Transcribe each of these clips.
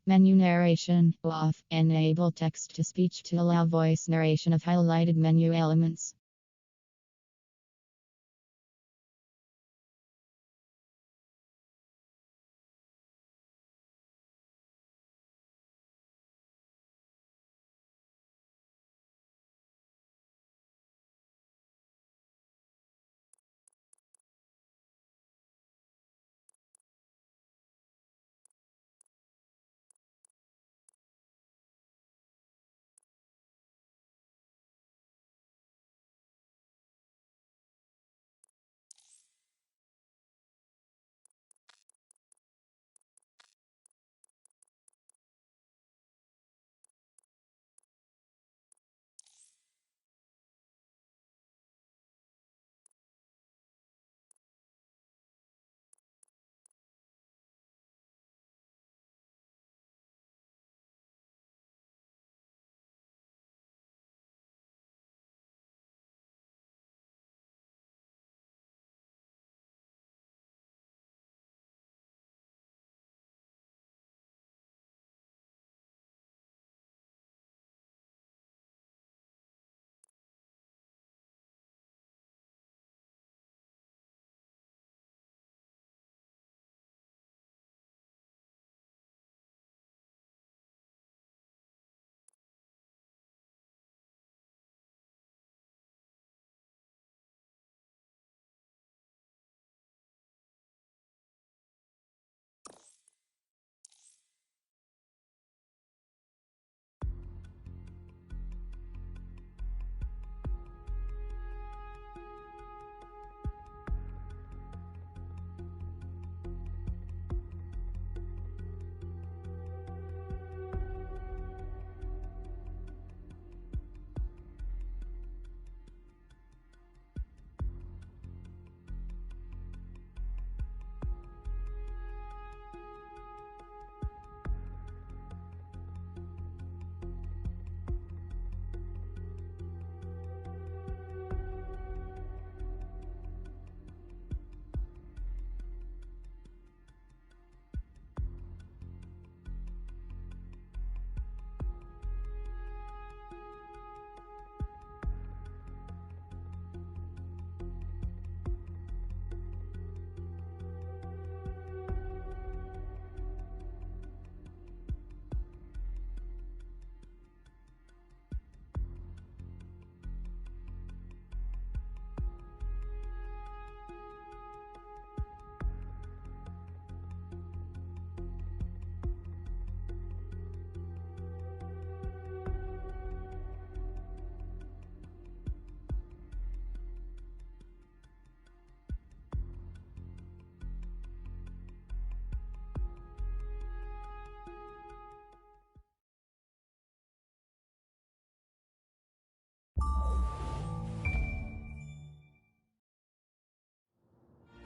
Menu narration off. Enable text to speech to allow voice narration of highlighted menu elements.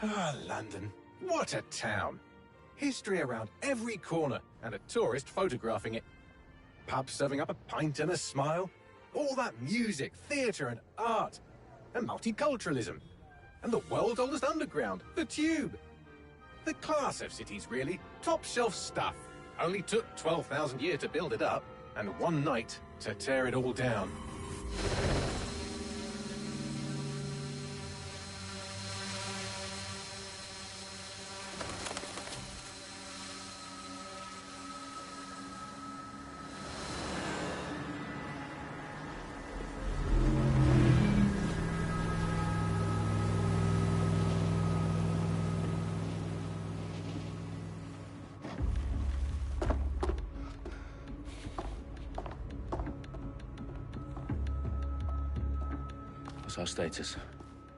Ah, London. What a town. History around every corner and a tourist photographing it. Pubs serving up a pint and a smile. All that music, theatre and art. And multiculturalism. And the world's oldest underground, the Tube. The class of cities, really. Top shelf stuff. Only took 12,000 years to build it up and one night to tear it all down. What's our status?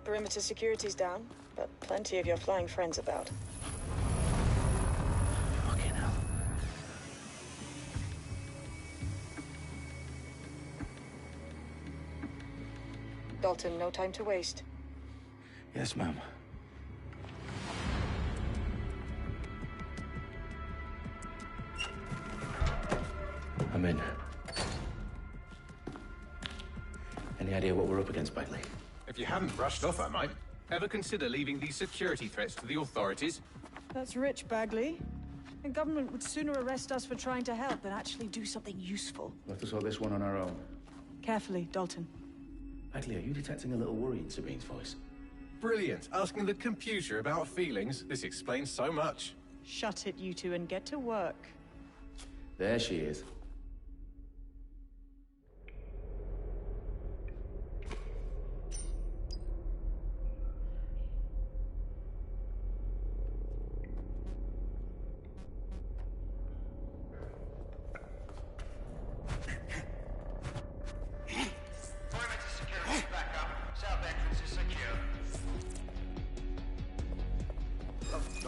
Perimeter security's down, but plenty of your flying friends about. Fucking hell. Dalton, no time to waste. Yes, ma'am. I'm in. Any idea what we're up against, Bagley? If you haven't brushed off, I might. Ever consider leaving these security threats to the authorities? That's rich, Bagley. The government would sooner arrest us for trying to help than actually do something useful. We'll have to sort this one on our own. Carefully, Dalton. Bagley, are you detecting a little worry in Sabine's voice? Brilliant. Asking the computer about feelings. This explains so much. Shut it, you two, and get to work. There she is.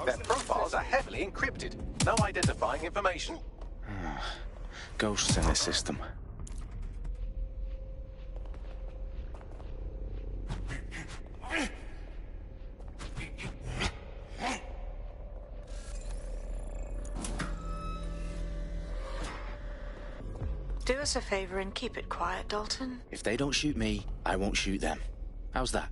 Their profiles are heavily encrypted. No identifying information. Ghosts in the system. Do us a favor and keep it quiet, Dalton. If they don't shoot me, I won't shoot them. How's that?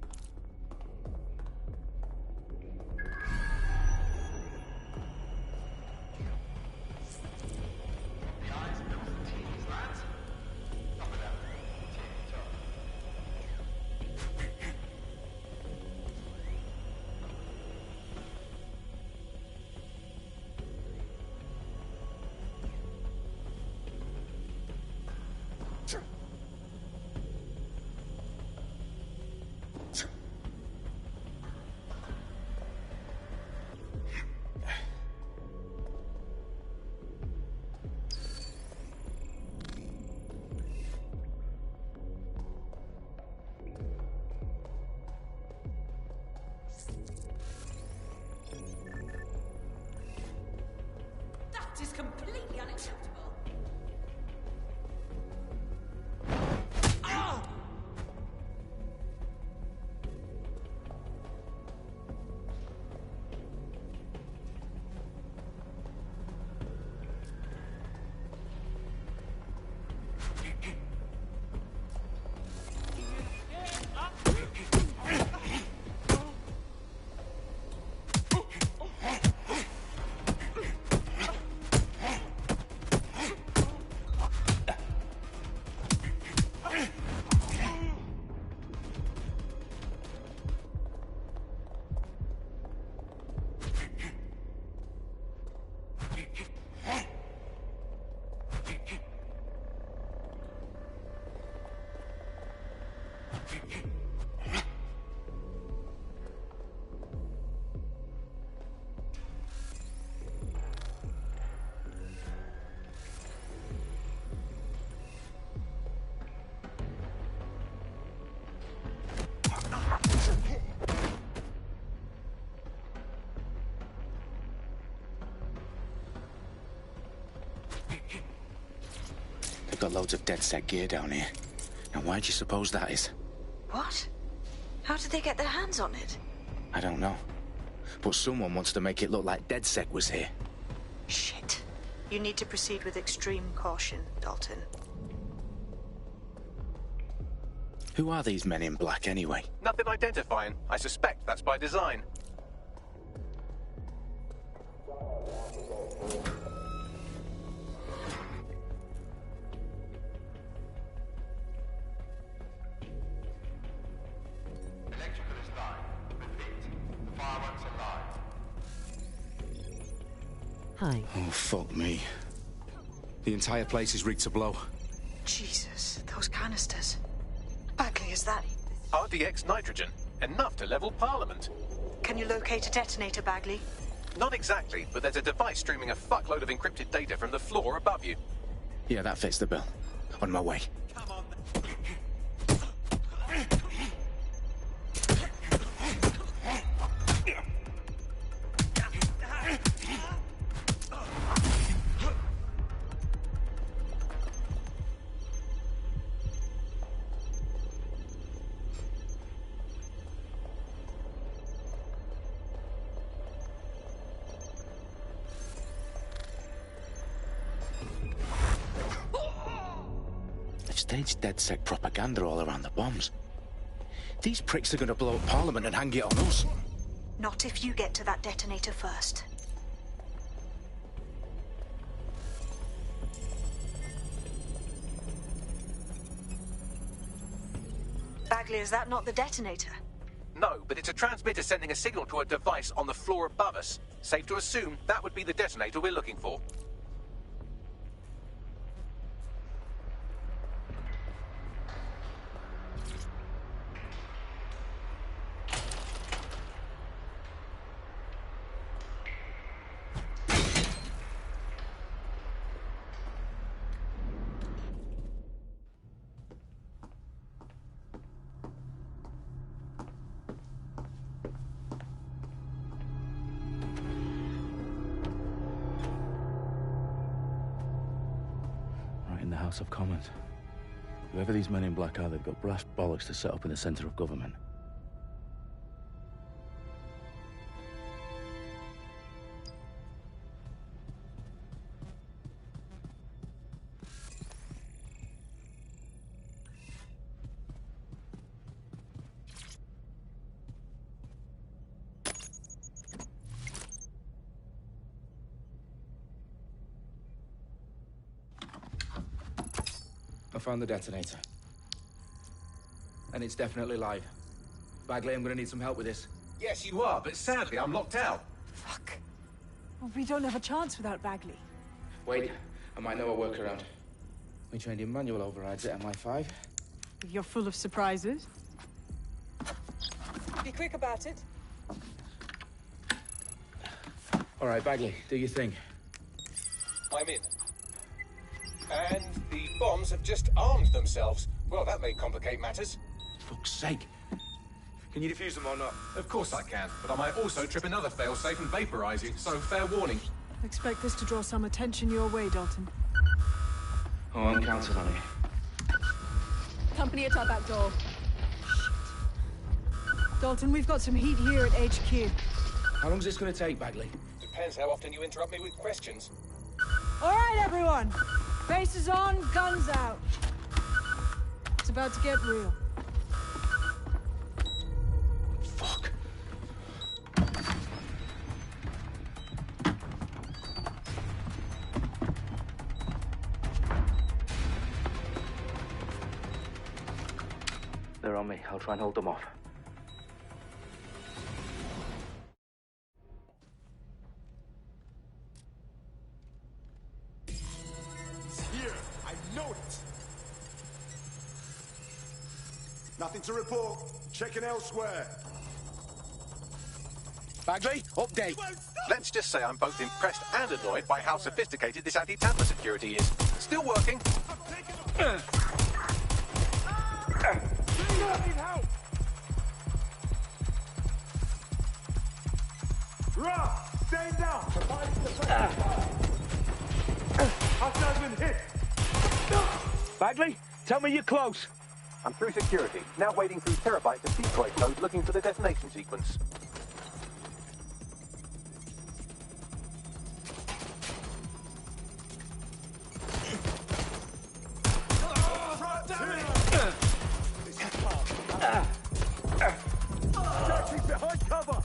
That is completely unacceptable. They've got loads of DeadSec gear down here. Now, why do you suppose that is? What? How did they get their hands on it? I don't know. But someone wants to make it look like DeadSec was here. Shit. You need to proceed with extreme caution, Dalton. Who are these men in black, anyway? Nothing identifying. I suspect that's by design. Hi. Oh, fuck me. The entire place is rigged to blow. Jesus, those canisters. Bagley, is that... RDX nitrogen. Enough to level Parliament. Can you locate a detonator, Bagley? Not exactly, but there's a device streaming a fuckload of encrypted data from the floor above you. Yeah, that fits the bill. On my way. Come on. Staged DeadSec propaganda all around the bombs. These pricks are going to blow up Parliament and hang it on us. Not if you get to that detonator first. Bagley, is that not the detonator? No, but it's a transmitter sending a signal to a device on the floor above us. Safe to assume that would be the detonator we're looking for. In the House of Commons. Whoever these men in black are, they've got brass bollocks to set up in the centre of government. I found the detonator. And it's definitely live. Bagley, I'm gonna need some help with this. Yes, you are, but sadly I'm locked out. Fuck. Well, we don't have a chance without Bagley. Wait, I might know a workaround. We trained in manual overrides at MI5. You're full of surprises. Be quick about it. All right, Bagley, do your thing. I'm in. And the bombs have just armed themselves. Well, that may complicate matters. Fuck's sake. Can you defuse them or not? Of course I can, but I might also trip another failsafe and vaporize you, so fair warning. Expect this to draw some attention your way, Dalton. Oh, I'm counting on it. Company at our back door. Shit. Dalton, we've got some heat here at HQ. How long's this gonna take, Bagley? Depends how often you interrupt me with questions. All right, everyone. Faces on, guns out. It's about to get real. Fuck. They're on me. I'll try and hold them off. Nothing to report. Checking elsewhere. Bagley, update. Let's just say I'm both impressed and annoyed by how sophisticated this anti-tamper security is. Still working. Rough! Stay down! Hostiles been hit! Bagley, tell me you're close. I'm through security, now wading through terabytes of decoy code looking for the detonation sequence. Behind cover!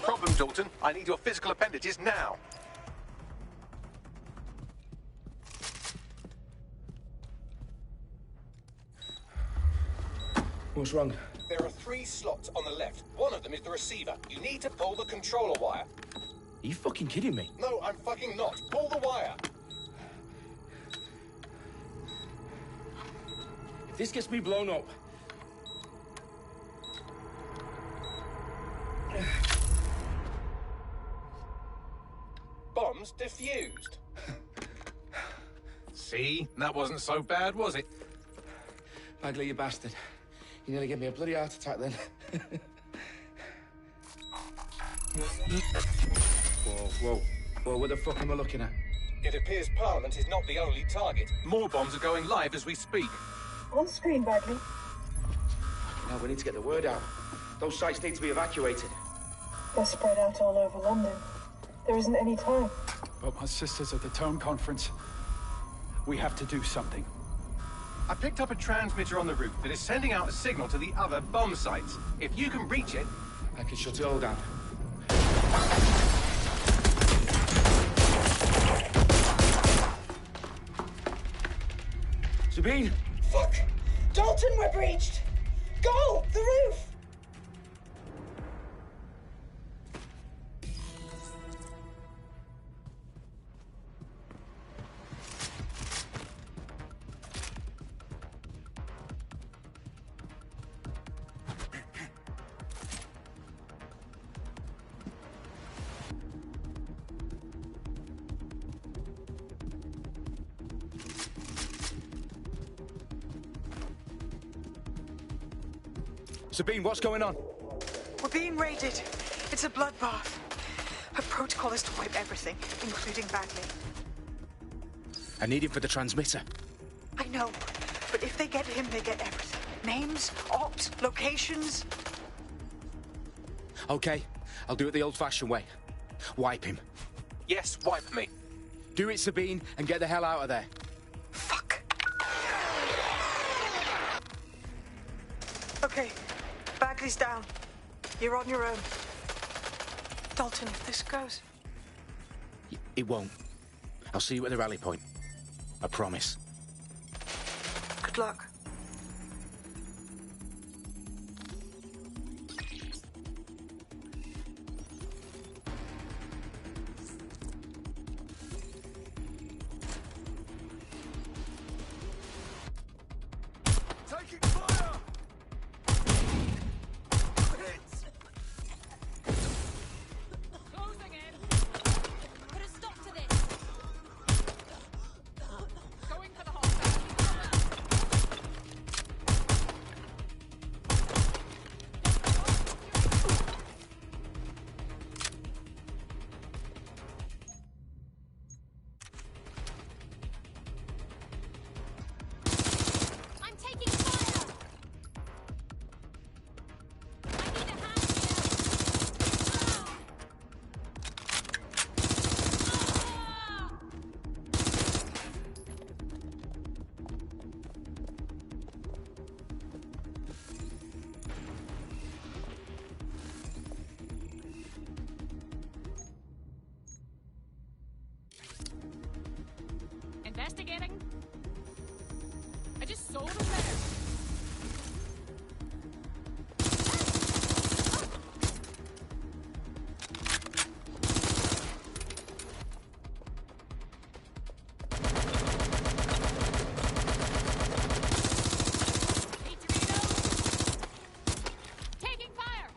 Problem, Dalton. I need your physical appendages now. What's wrong? There are 3 slots on the left. One of them is the receiver. You need to pull the controller wire. Are you fucking kidding me? No, I'm fucking not. Pull the wire. If this gets me blown up... Bombs defused. See? That wasn't so bad, was it? Bagley, you bastard. You nearly gave me a bloody heart attack then. Whoa, what the fuck am I looking at? It appears Parliament is not the only target. More bombs are going live as we speak. On screen, Bagley. Now we need to get the word out. Those sites need to be evacuated. They're spread out all over London. There isn't any time. But my sister's at the Tone Conference. We have to do something. I picked up a transmitter on the roof that is sending out a signal to the other bomb sites. If you can reach it... I can shut it all down. Sabine! Fuck! Dalton, we're breached! Go! The roof! Sabine, what's going on? We're being raided. It's a bloodbath. Her protocol is to wipe everything, including Bagley. I need him for the transmitter. I know, but if they get him, they get everything. Names, ops, locations. Okay, I'll do it the old-fashioned way. Wipe him. Yes, wipe me. Do it, Sabine, and get the hell out of there. Fuck. Okay, Bagley's down. You're on your own. Dalton, if this goes... It won't. I'll see you at the rally point. I promise. Good luck. Taking fire! Hits! Closing in. Put a stop to this. Going for the hostile. I'm taking fire. I need a hand here. Investigating. I just sold a letter. Need to reload. Taking fire.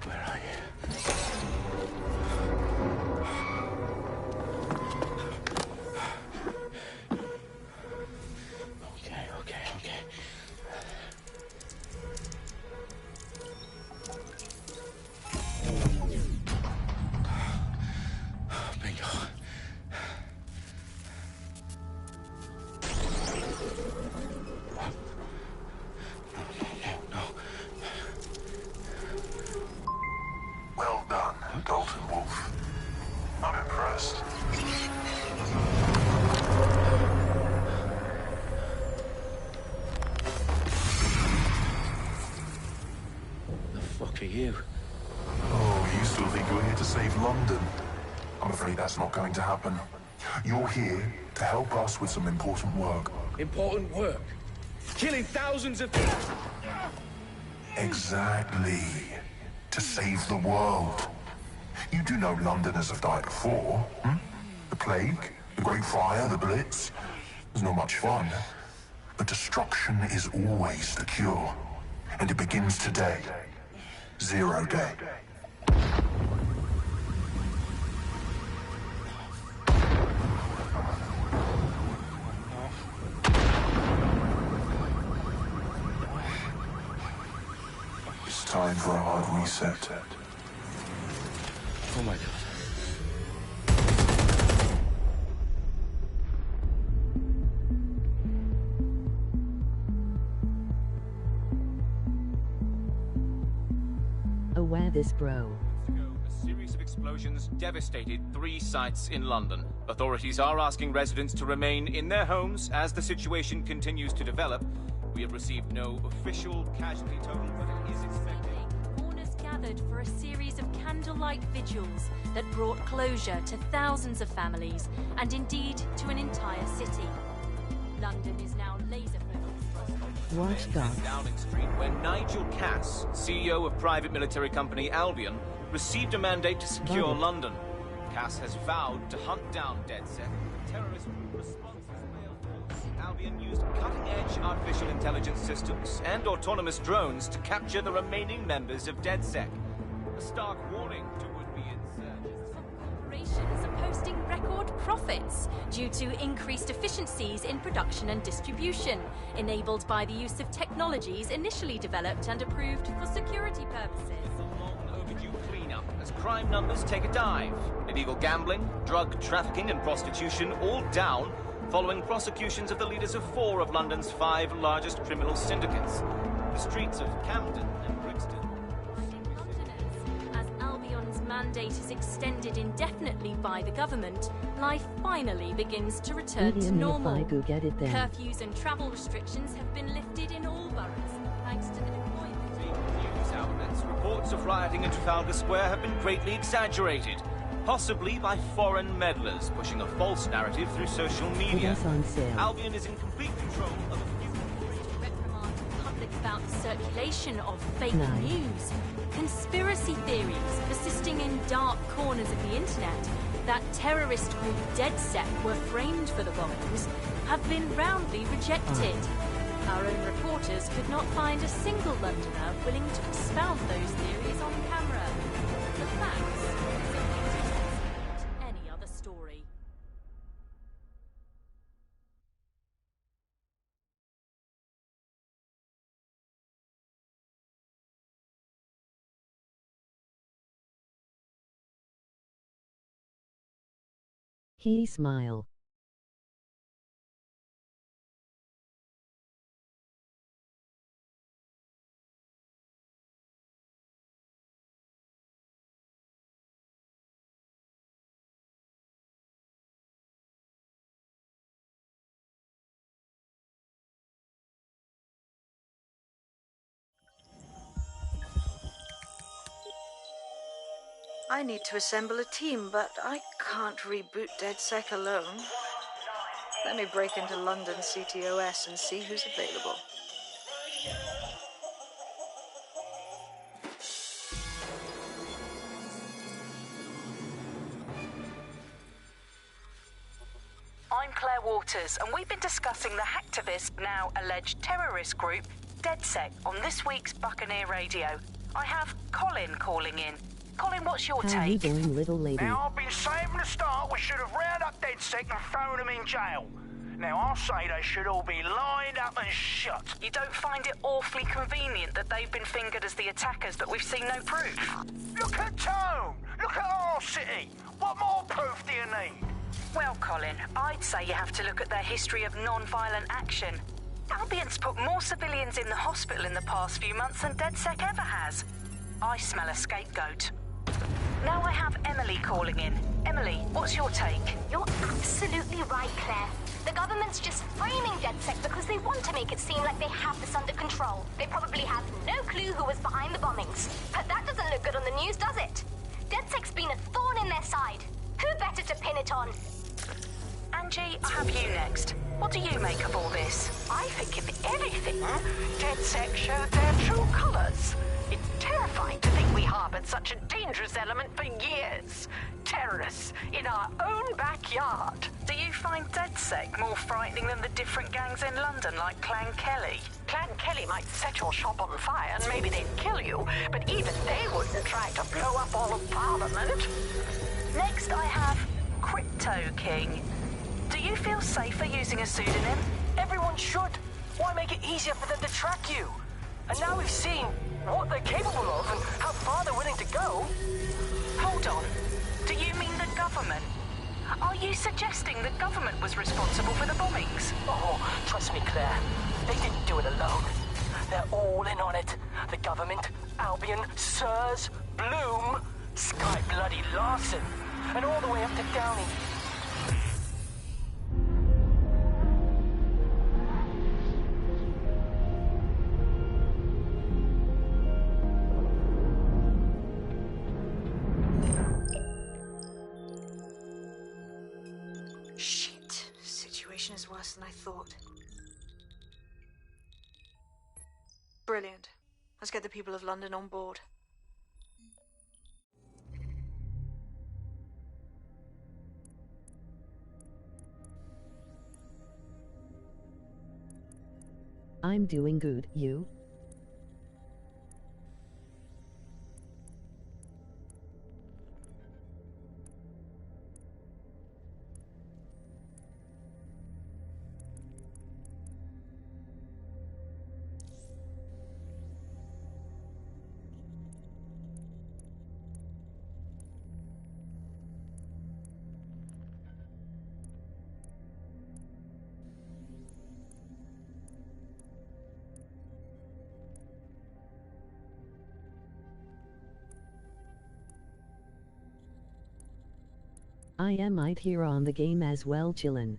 Where are you? Okay. Bingo. No. Well done, Dalton Wolf. I'm impressed. The fuck are you? Oh, you still think you're here to save London? I'm afraid that's not going to happen. You're here to help us with some important work. Important work. Killing thousands of people. Exactly. To save the world. You do know Londoners have died before, hmm? The Plague, the Great Fire, the Blitz. It's not much fun. But destruction is always the cure. And it begins today. 0 day. It's time for a hard reset. Oh my God. Aware this, bro. A series of explosions devastated 3 sites in London. Authorities are asking residents to remain in their homes as the situation continues to develop. We have received no official casualty total, but it is expected. Mourners gathered for a series of candlelight vigils that brought closure to thousands of families and indeed to an entire city. London is now laser-focused. Watch God. Downing Street, when Nigel Cass, CEO of private military company Albion, received a mandate to secure London. Cass has vowed to hunt down DEADSEC. Terrorist responses failed. Albion used cutting-edge artificial intelligence systems and autonomous drones to capture the remaining members of DEADSEC. A stark warning to would-be insurgents. Corporations are posting record profits due to increased efficiencies in production and distribution, enabled by the use of technologies initially developed and approved for security purposes. Overdue cleanup as crime numbers take a dive. Illegal gambling, drug trafficking and prostitution all down following prosecutions of the leaders of 4 of London's 5 largest criminal syndicates. The streets of Camden and Brixton. As Albion's mandate is extended indefinitely by the government, life finally begins to return to normal. Curfews and travel restrictions have been lifted in all boroughs, thanks to the deployment. News outlets reports of rioting in Trafalgar Square have been greatly exaggerated, possibly by foreign meddlers pushing a false narrative through social media. Albion is in complete control of a few reprimand the public about the circulation of fake news, conspiracy theories persisting in dark corners of the internet that terrorist group DEADSEC were framed for the bombings have been roundly rejected. Our own reporters could not find a single Londoner willing to expound those theories on camera. The facts simply any other story. He smile. I need to assemble a team, but I can't reboot DEADSEC alone. Let me break into London CTOS and see who's available. I'm Claire Waters, and we've been discussing the hacktivist, now alleged terrorist group, DEADSEC, on this week's Buccaneer Radio. I have Colin calling in. Colin, what's your How you take? doing, little lady? Now, I've been saying from the start we should have rounded up DEADSEC and thrown them in jail. Now, I'll say they should all be lined up and shot. You don't find it awfully convenient that they've been fingered as the attackers, but we've seen no proof? Look at Tone! Look at our city! What more proof do you need? Well, Colin, I'd say you have to look at their history of non-violent action. Albion's put more civilians in the hospital in the past few months than DEADSEC ever has. I smell a scapegoat. Now I have Emily calling in. Emily, what's your take? You're absolutely right, Claire. The government's just framing DEADSEC because they want to make it seem like they have this under control. They probably have no clue who was behind the bombings. But that doesn't look good on the news, does it? DEADSEC's been a thorn in their side. Who better to pin it on? Angie, I have you next. What do you make of all this? I think, if anything, DedSec showed their true colors. It's terrifying to think we harbored such a dangerous element for years. Terrorists in our own backyard. Do you find DedSec more frightening than the different gangs in London, like Clan Kelly? Clan Kelly might set your shop on fire and maybe they'd kill you, but even they wouldn't try to blow up all of Parliament. Next I have Crypto King. Do you feel safer using a pseudonym? Everyone should. Why make it easier for them to track you? And now we've seen what they're capable of and how far they're willing to go. Hold on. Do you mean the government? Are you suggesting the government was responsible for the bombings? Oh, trust me, Claire. They didn't do it alone. They're all in on it. The government, Albion, Sirs, Bloom, Sky Bloody Larson, and all the way up to Downey. Shit. Situation is worse than I thought. Brilliant. Let's get the people of London on board. I'm doing good, you? I am right here on the game as well, chillin'.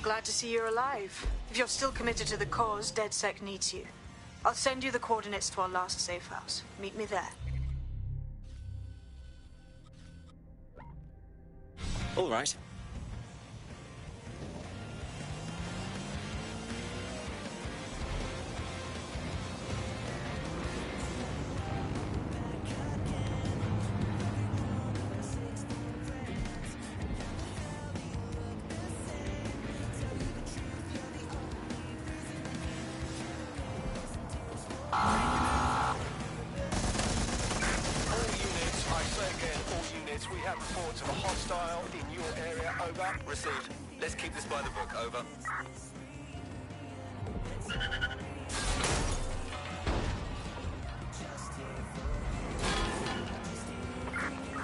Glad to see you're alive. If you're still committed to the cause, DedSec needs you. I'll send you the coordinates to our last safe house. Meet me there. All right. Received. Let's keep this by the book, over.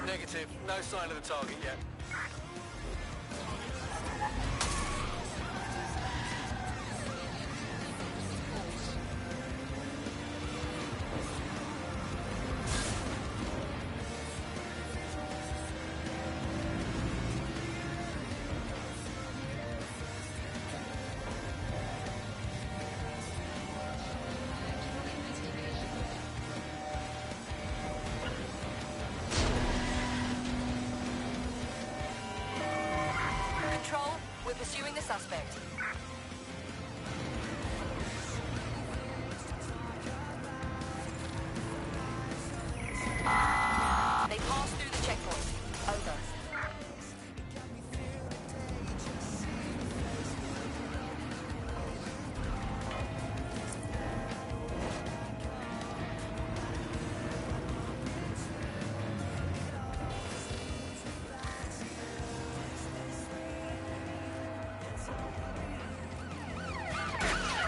Negative. No sign of the target yet. pursuing the suspect. They passed through the checkpoint. Over.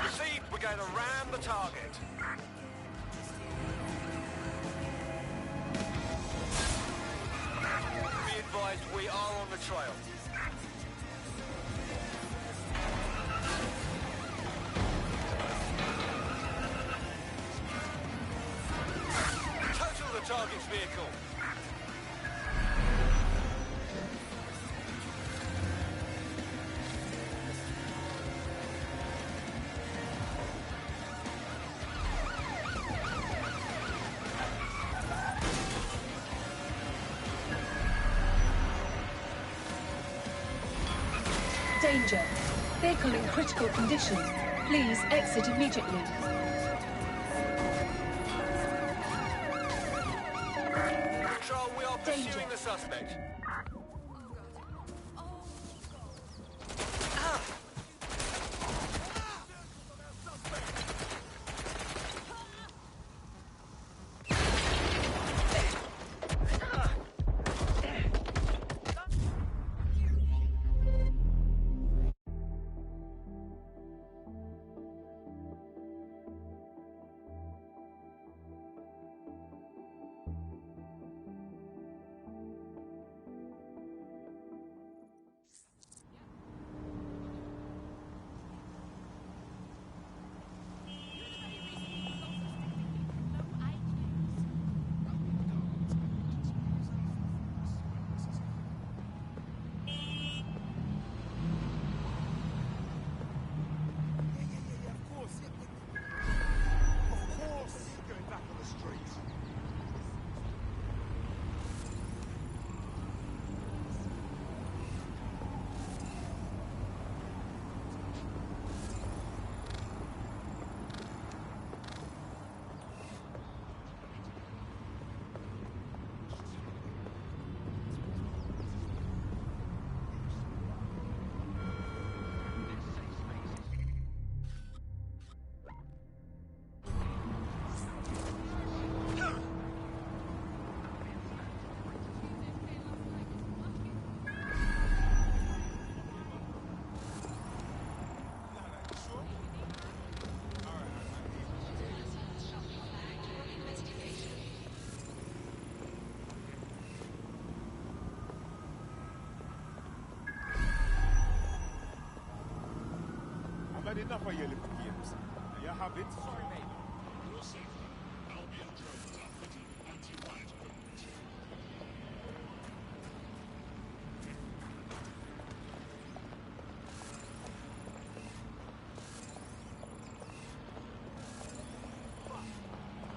Received, we're going to ram the target. Be advised, we are on the trail. Total the target's vehicle. Danger. Vehicle in critical condition. Please exit immediately. Control, we are pursuing the suspect. I've had enough of your little games. You have it. Sorry, mate. Your safety. Albion drones are fitted with anti-riot equipment.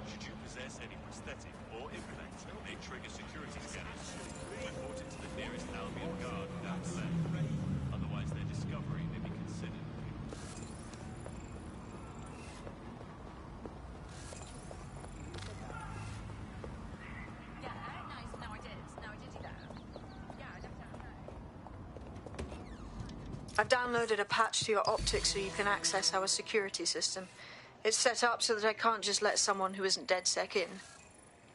Should you possess any prosthetic or implant, they trigger security scanners. Report it to the nearest Albion guard without delay. Otherwise, their discovery may be considered. I've downloaded a patch to your optics so you can access our security system. It's set up so that I can't just let someone who isn't DedSec in.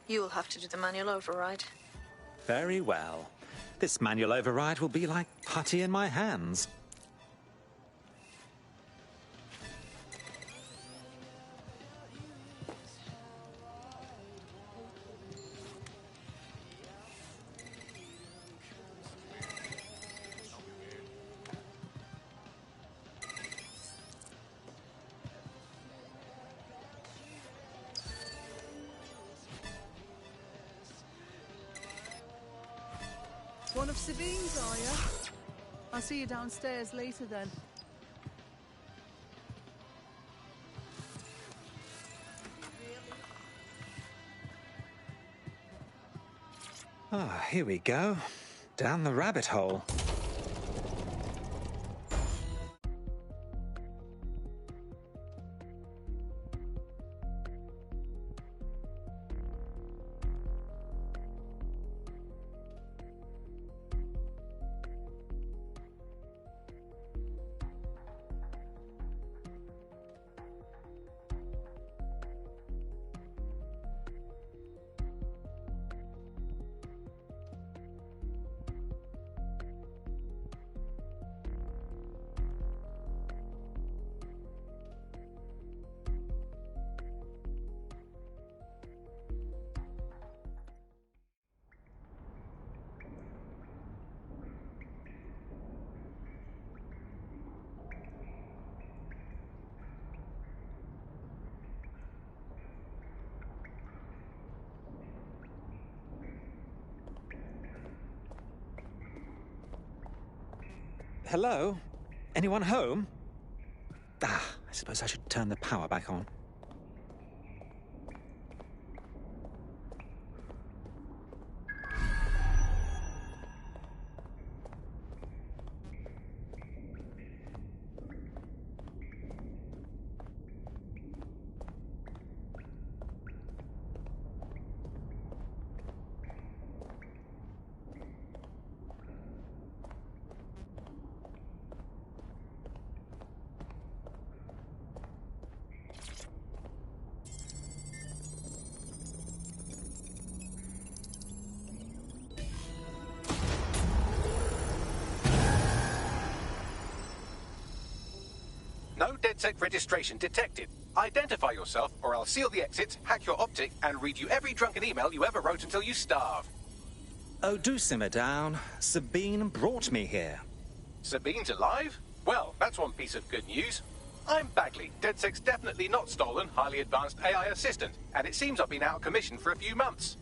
You'll have to do the manual override. Very well. This manual override will be like putty in my hands. One of Sabine's, are you? I'll see you downstairs later then. Ah, here we go. Down the rabbit hole. Hello? Anyone home? I suppose I should turn the power back on. No DedSec registration detected. Identify yourself, or I'll seal the exits, hack your optic, and read you every drunken email you ever wrote until you starve. Oh, do simmer down. Sabine brought me here. Sabine's alive? Well, that's one piece of good news. I'm Bagley, DedSec's definitely not stolen, highly advanced AI assistant, and it seems I've been out of commission for a few months.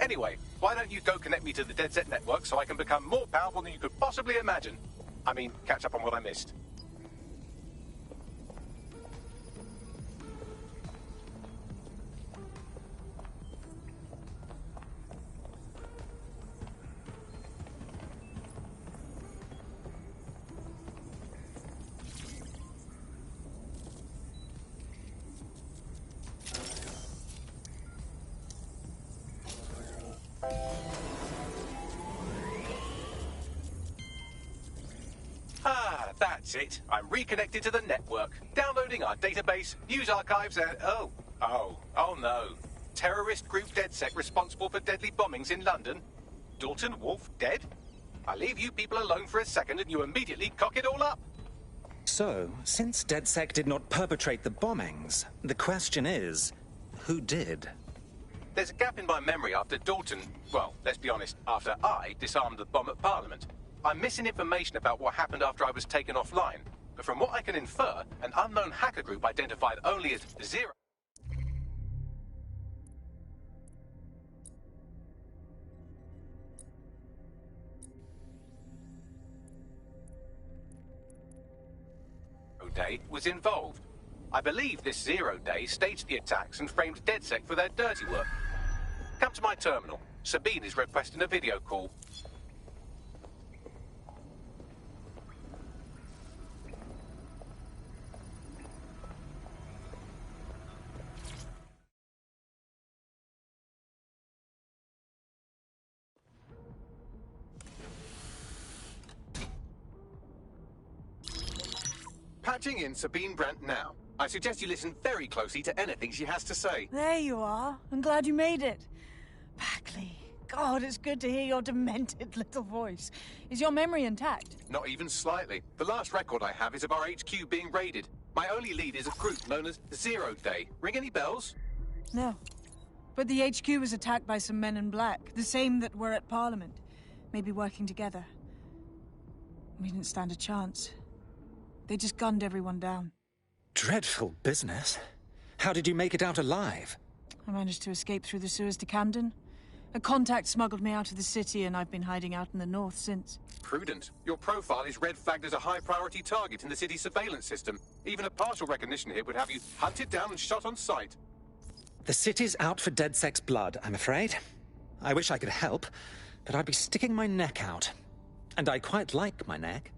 Anyway, why don't you go connect me to the DedSec network so I can become more powerful than you could possibly imagine? I mean, catch up on what I missed. That's it. I'm reconnected to the network, downloading our database, news archives, and oh no. Terrorist group DedSec responsible for deadly bombings in London. Dalton Wolf dead? I leave you people alone for a second and you immediately cock it all up. So, since DedSec did not perpetrate the bombings, the question is, who did? There's a gap in my memory after Dalton, well, let's be honest, after I disarmed the bomb at Parliament. I'm missing information about what happened after I was taken offline, but from what I can infer, an unknown hacker group identified only as Zero Day was involved. I believe this 0 Day staged the attacks and framed DedSec for their dirty work. Come to my terminal. Sabine is requesting a video call. Patching in Sabine Brandt now. I suggest you listen very closely to anything she has to say. There you are. I'm glad you made it. Bagley, God, it's good to hear your demented little voice. Is your memory intact? Not even slightly. The last record I have is of our HQ being raided. My only lead is a group known as 0 Day. Ring any bells? No. But the HQ was attacked by some men in black, the same that were at Parliament. Maybe working together. We didn't stand a chance. They just gunned everyone down. Dreadful business. How did you make it out alive? I managed to escape through the sewers to Camden. A contact smuggled me out of the city, and I've been hiding out in the north since. Prudent. Your profile is red flagged as a high-priority target in the city's surveillance system. Even a partial recognition here would have you hunted down and shot on sight. The city's out for DedSec's blood, I'm afraid. I wish I could help, but I'd be sticking my neck out. And I quite like my neck.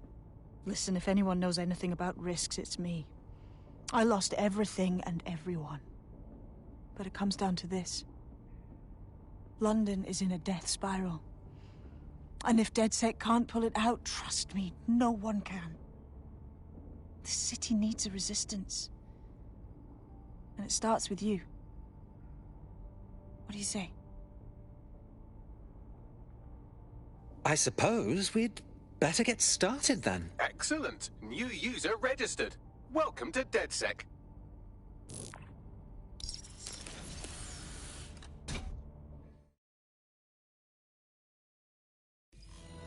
Listen, if anyone knows anything about risks, it's me. I lost everything and everyone. But it comes down to this. London is in a death spiral. And if DedSec can't pull it out, trust me, no one can. The city needs a resistance. And it starts with you. What do you say? I suppose we'd better get started then. Excellent. New user registered. Welcome to DedSec.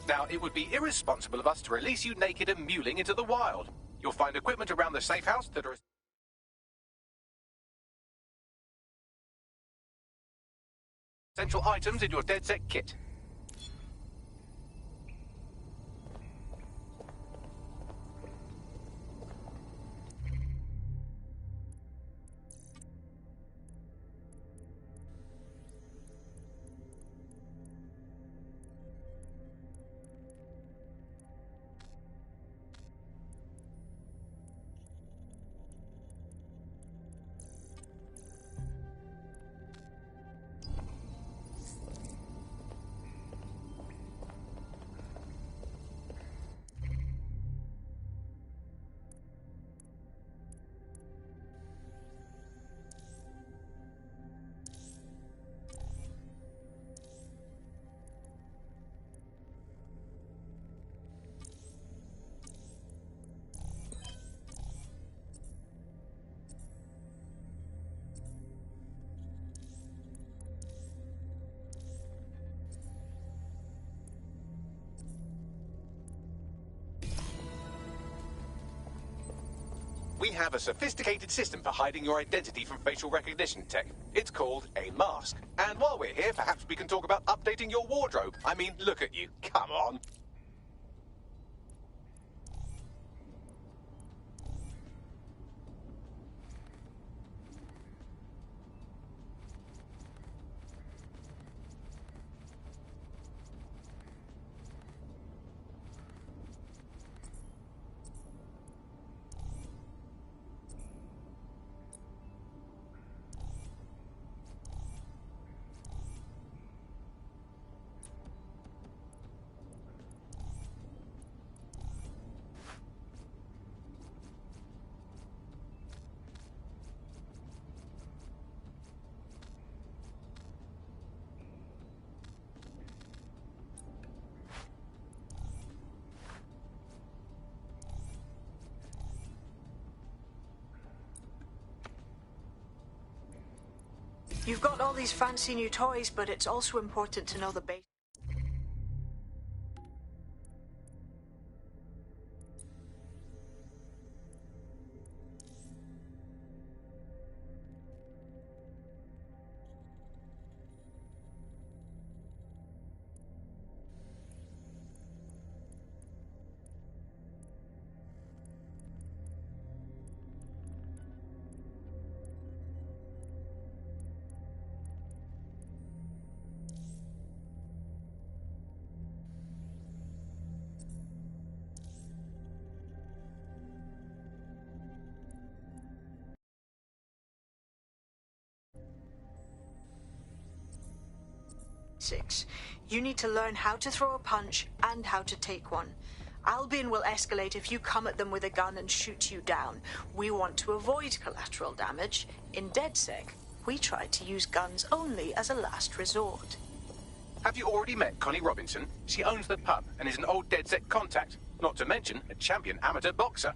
Now, it would be irresponsible of us to release you naked and mewling into the wild. You'll find equipment around the safe house that are essential items in your DedSec kit. We have a sophisticated system for hiding your identity from facial recognition tech. It's called a mask. And while we're here, perhaps we can talk about updating your wardrobe. I mean, look at you. Come on. You've got all these fancy new toys, but it's also important to know the basics. You need to learn how to throw a punch and how to take one. Albion will escalate if you come at them with a gun and shoot you down. We want to avoid collateral damage. In DedSec, we try to use guns only as a last resort. Have you already met Connie Robinson? She owns the pub and is an old DedSec contact, not to mention a champion amateur boxer.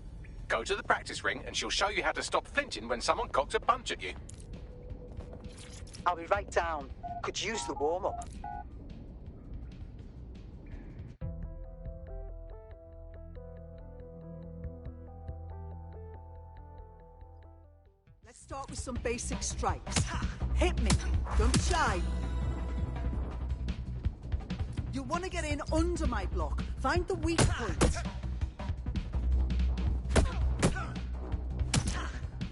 Go to the practice ring and she'll show you how to stop flinching when someone cocks a punch at you. I'll be right down. Could use the warm-up. Let's start with some basic strikes. Hit me. Don't be shy. You'll want to get in under my block. Find the weak point.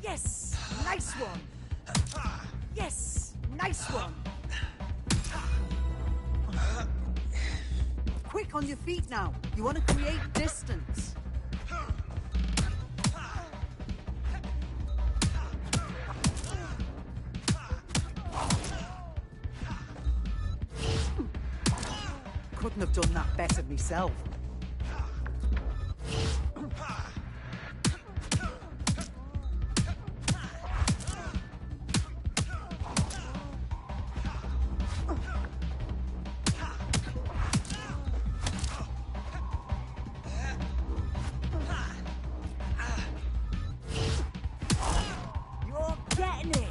Yes! Nice one! Yes! Nice one! Quick on your feet now. You want to create distance. Couldn't have done that better myself. You're getting it.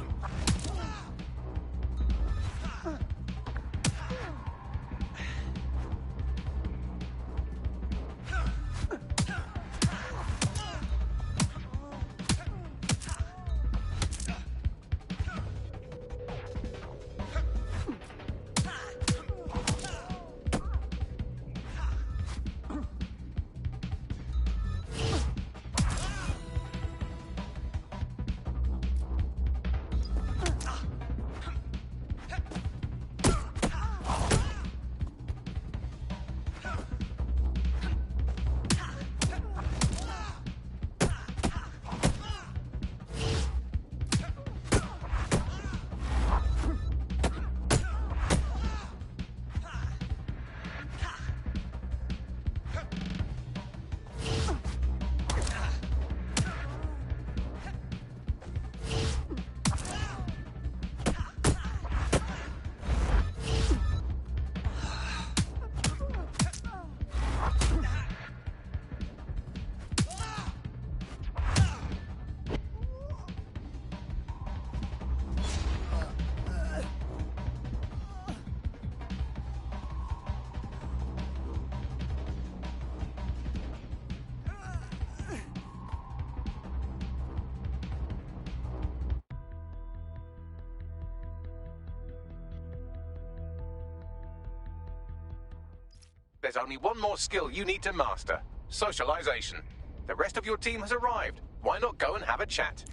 There's only one more skill you need to master. Socialization. The rest of your team has arrived. Why not go and have a chat?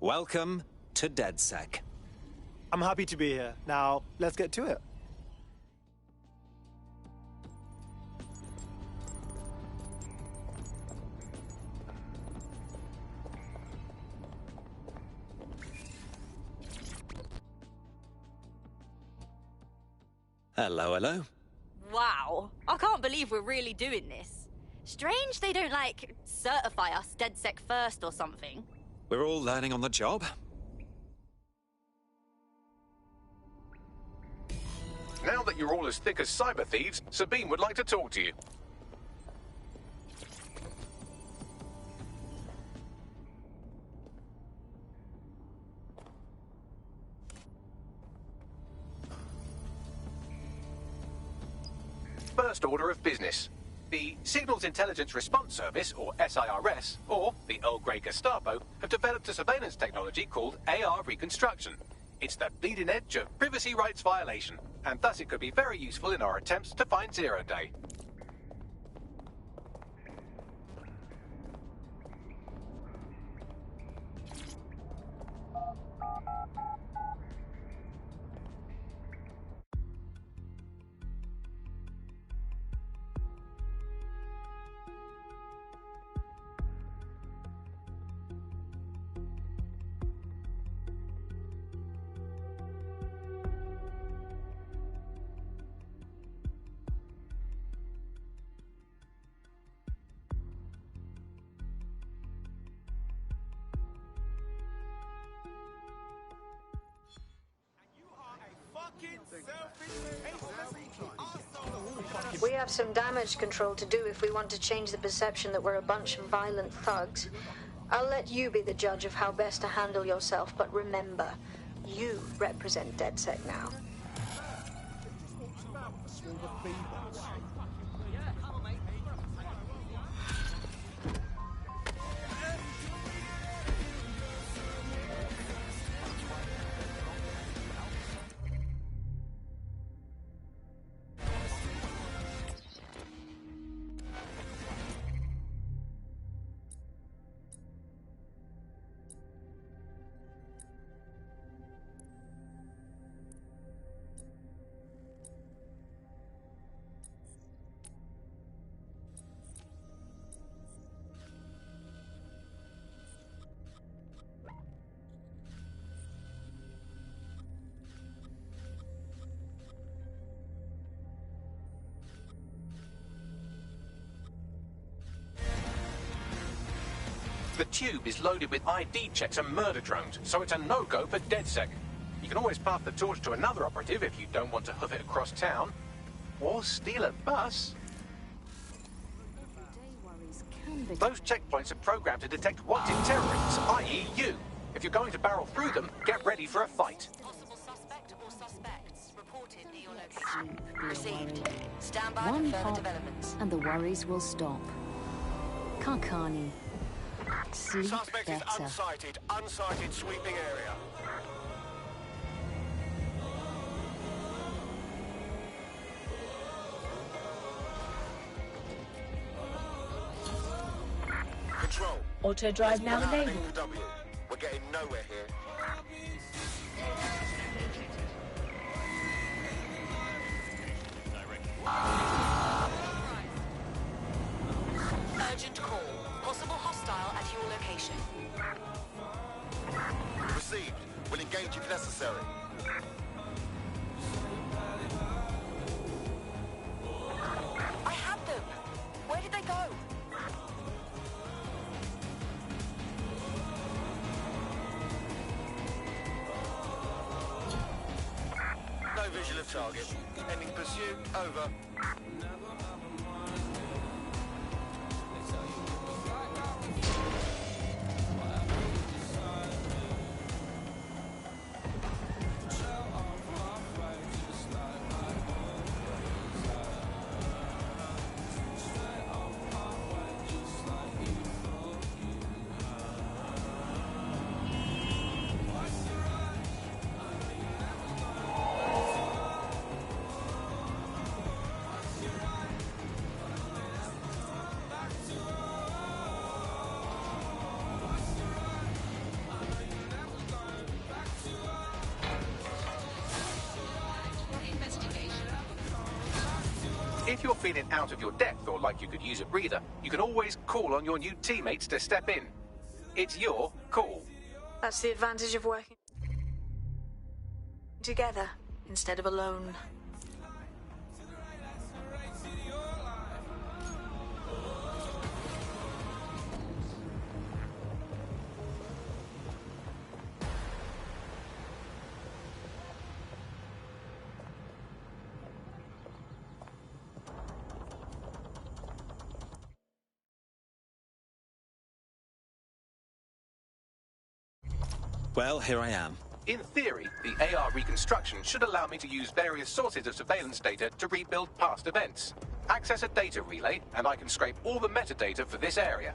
Welcome to DedSec. I'm happy to be here. Now, let's get to it. Hello, hello. Wow. I can't believe we're really doing this. Strange they don't, like, certify us DedSec first or something. We're all learning on the job. Now that you're all as thick as cyber thieves, Sabine would like to talk to you. First order of business. The Signals Intelligence Response Service, or SIRS, or the Earl Grey Gestapo, have developed a surveillance technology called AR Reconstruction. It's the bleeding edge of privacy rights violation, and thus it could be very useful in our attempts to find Zero Day. We have some damage control to do if we want to change the perception that we're a bunch of violent thugs. I'll let you be the judge of how best to handle yourself, but remember, you represent DedSec now. The tube is loaded with ID checks and murder drones, so it's a no-go for DedSec. You can always pass the torch to another operative if you don't want to hoof it across town. Or steal a bus. Those checkpoints are programmed to detect wanted terrorists, i.e. you. If you're going to barrel through them, get ready for a fight. Possible suspect or suspects reported near your location. Received. Stand by One for further pop, developments. and the worries will stop. Kakani. Sleep Suspect is better. unsighted. Unsighted sweeping area. Control. Auto drive now enabled. W. We're getting nowhere here. Urgent call. Possible hostile at your location. Received. We'll engage if necessary. I had them. Where did they go? No visual of target. Ending pursuit. Over. If you're feeling out of your depth or like you could use a breather, you can always call on your new teammates to step in. It's your call. That's the advantage of working together instead of alone. Well, here I am. In theory, the AR reconstruction should allow me to use various sources of surveillance data to rebuild past events. Access a data relay, and I can scrape all the metadata for this area.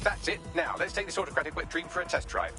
That's it. Now, let's take this autocratic wet dream for a test drive.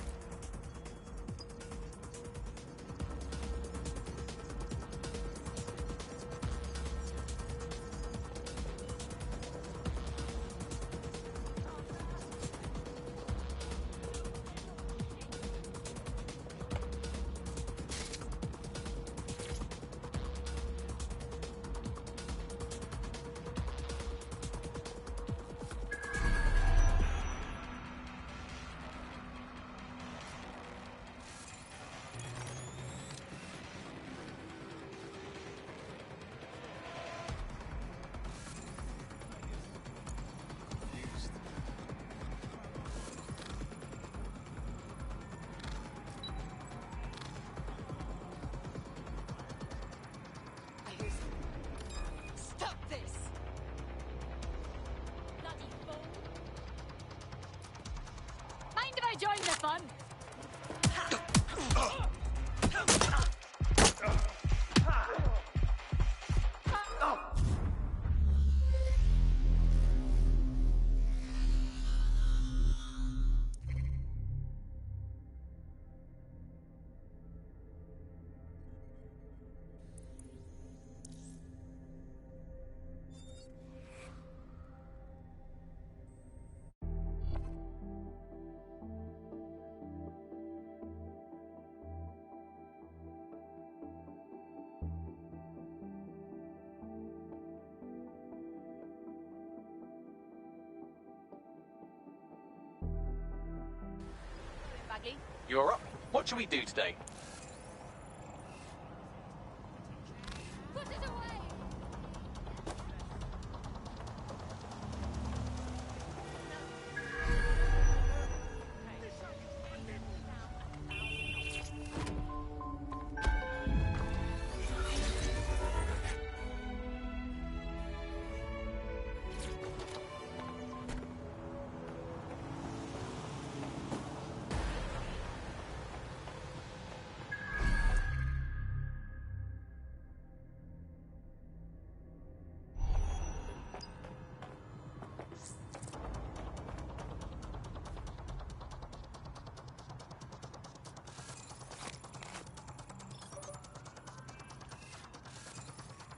Join the fun. You're up. What shall we do today?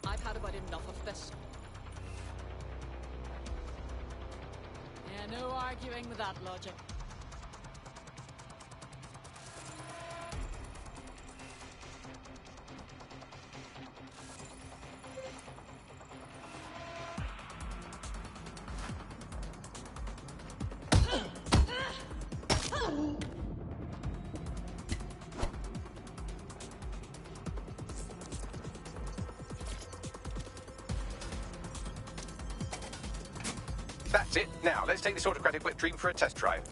I've had about enough of this. Yeah, no arguing with that logic. That's it. Now, let's take this autocratic wet dream for a test drive.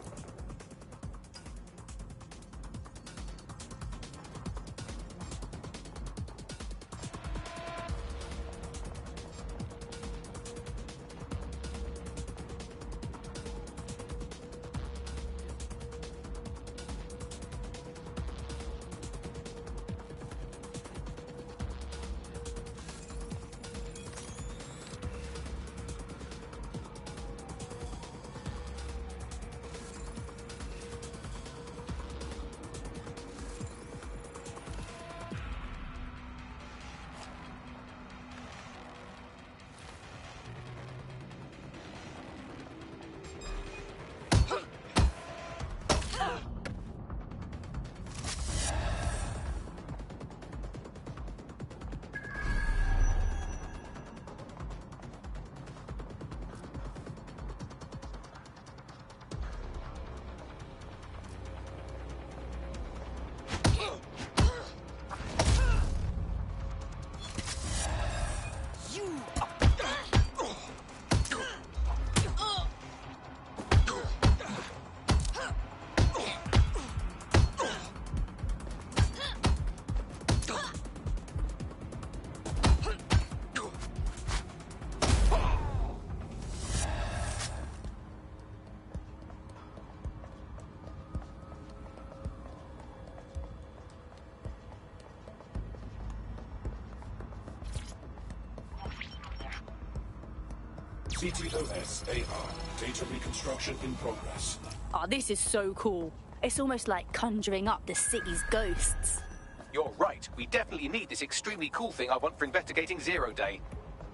CTOS AR. Data reconstruction in progress. Oh, this is so cool. It's almost like conjuring up the city's ghosts. You're right. We definitely need this extremely cool thing I want for investigating Zero Day.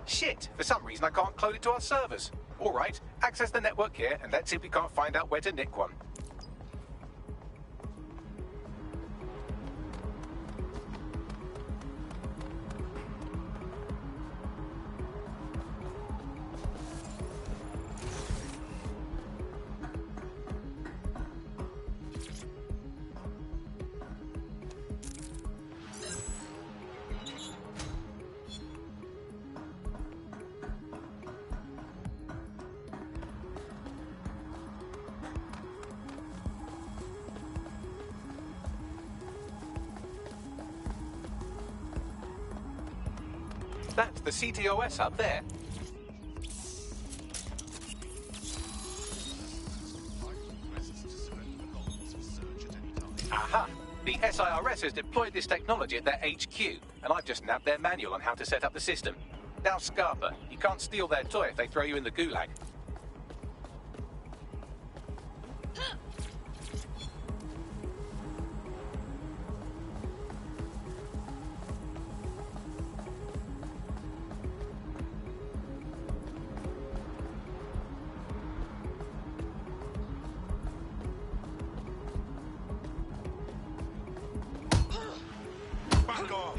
Shit, for some reason I can't clone it to our servers. All right, access the network here, and let's see if we can't find out where to nick one. That's the CTOS up there. Aha! The SIRS has deployed this technology at their HQ, and I've just nabbed their manual on how to set up the system. Now, Scarpa, you can't steal their toy if they throw you in the gulag. Back off!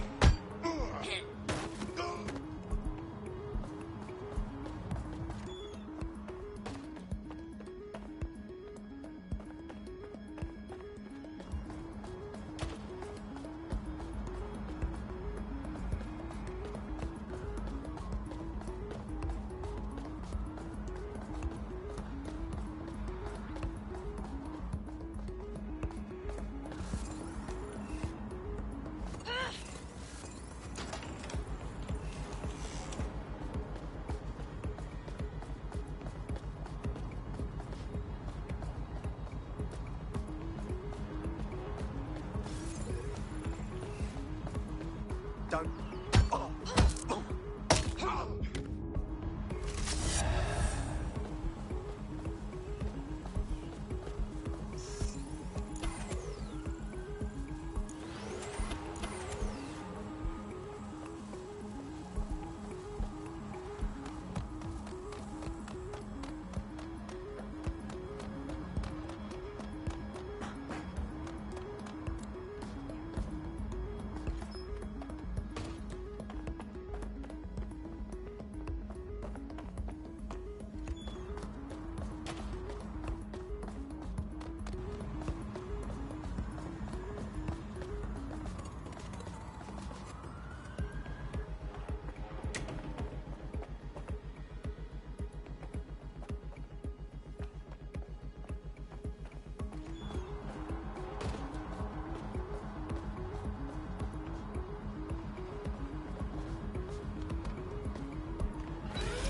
Don't.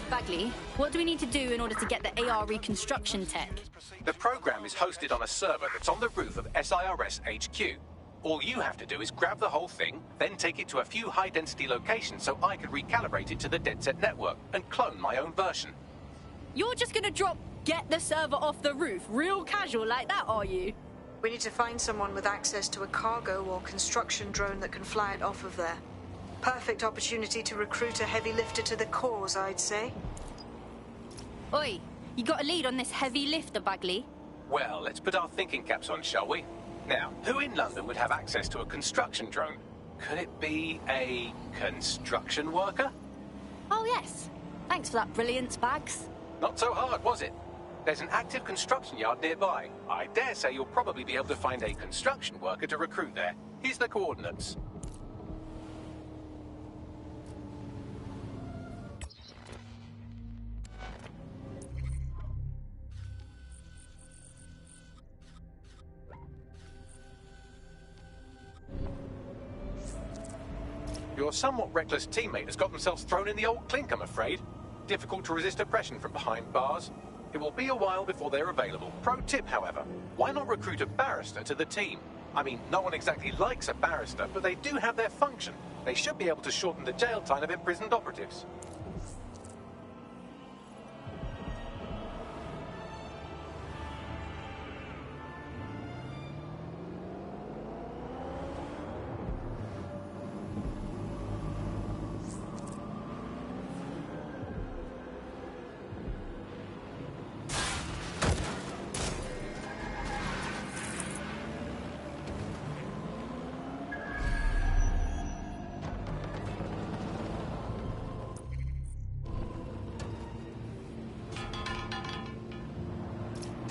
Bagley, what do we need to do in order to get the AR reconstruction tech? The program is hosted on a server that's on the roof of SIRS HQ. All you have to do is grab the whole thing, then take it to a few high-density locations so I can recalibrate it to the DeadSet network and clone my own version. You're just gonna get the server off the roof, real casual like that, are you? We need to find someone with access to a cargo or construction drone that can fly it off of there. Perfect opportunity to recruit a heavy lifter to the cause, I'd say. Oi, you got a lead on this heavy lifter, Bagley? Well, let's put our thinking caps on, shall we? Now, who in London would have access to a construction drone? Could it be a construction worker? Oh, yes. Thanks for that brilliance, Bags. Not so hard, was it? There's an active construction yard nearby. I dare say you'll probably be able to find a construction worker to recruit there. Here's the coordinates. Your somewhat reckless teammate has got themselves thrown in the old clink, I'm afraid. Difficult to resist oppression from behind bars. It will be a while before they're available. Pro tip, however, why not recruit a barrister to the team? I mean, no one exactly likes a barrister, but they do have their function. They should be able to shorten the jail time of imprisoned operatives.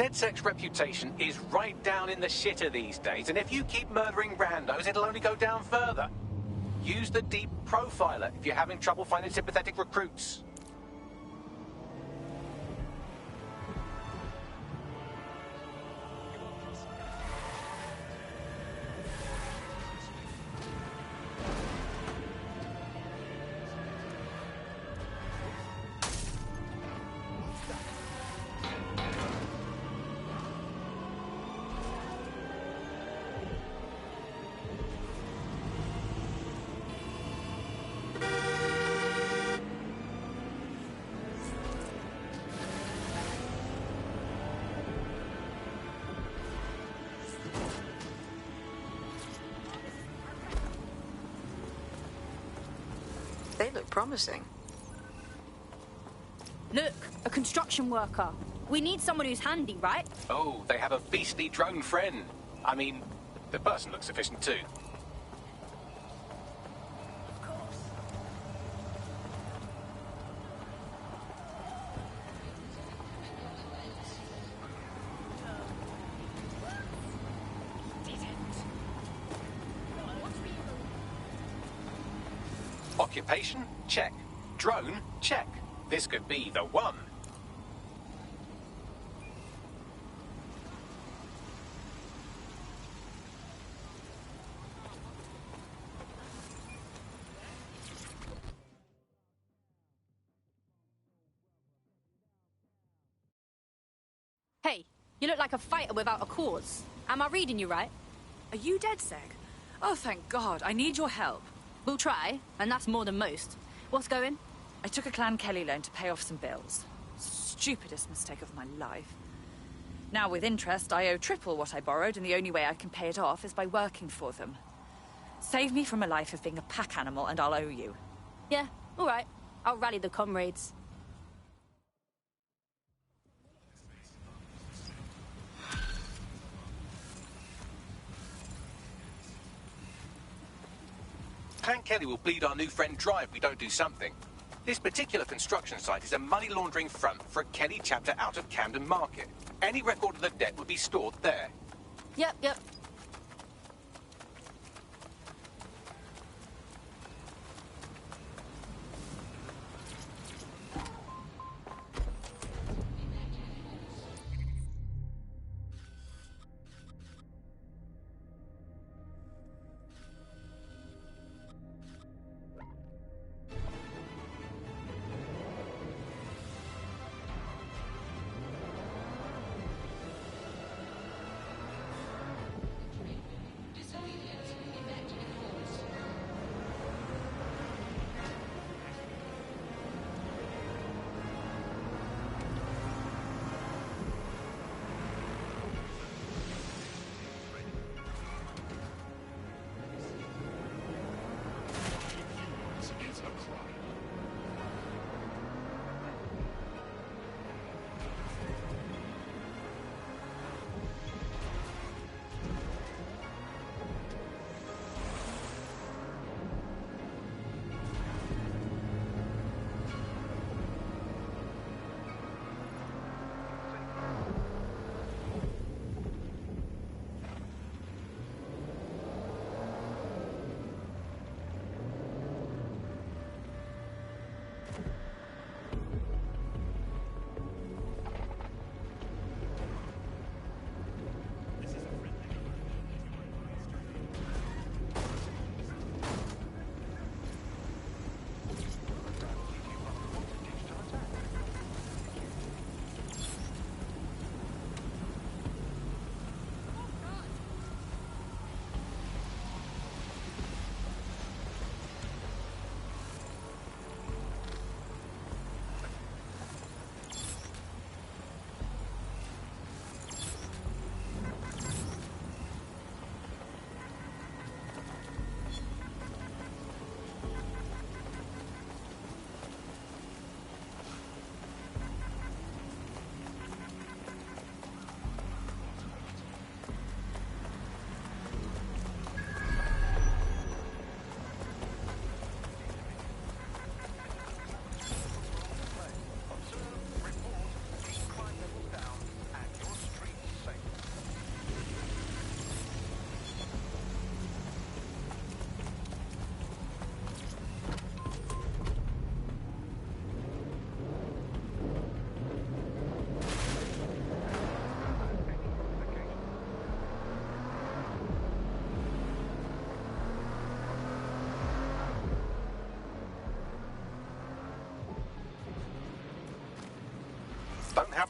DeadSec's reputation is right down in the shitter these days, and if you keep murdering randos, it'll only go down further. Use the deep profiler if you're having trouble finding sympathetic recruits. They look promising. Look, a construction worker. We need someone who's handy, right? Oh, they have a beastly drone friend. I mean, the person looks efficient too. Occupation? Check. Drone? Check. This could be the one. Hey, you look like a fighter without a cause. Am I reading you right? Are you DeadSec? Oh, thank God. I need your help. We'll try, and that's more than most. What's going? I took a Clan Kelly loan to pay off some bills. Stupidest mistake of my life. Now, with interest, I owe triple what I borrowed, and the only way I can pay it off is by working for them. Save me from a life of being a pack animal, and I'll owe you. Yeah, all right. I'll rally the comrades. Clan Kelly will bleed our new friend dry if we don't do something. This particular construction site is a money laundering front for a Kelly chapter out of Camden Market. Any record of the debt would be stored there. Yep.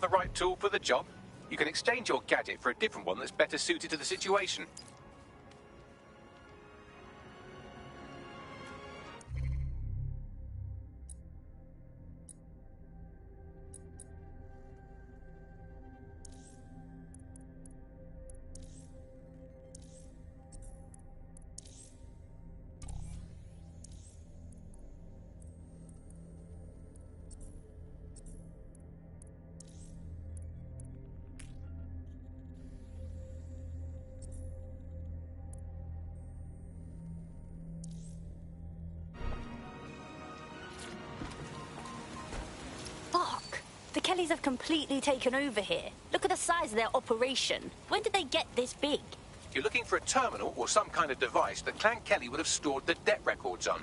have the right tool for the job, you can exchange your gadget for a different one that's better suited to the situation. Fuck! The Kellys have completely taken over here. Look at the size of their operation. When did they get this big? You're looking for a terminal or some kind of device that Clan Kelly would have stored the debt records on.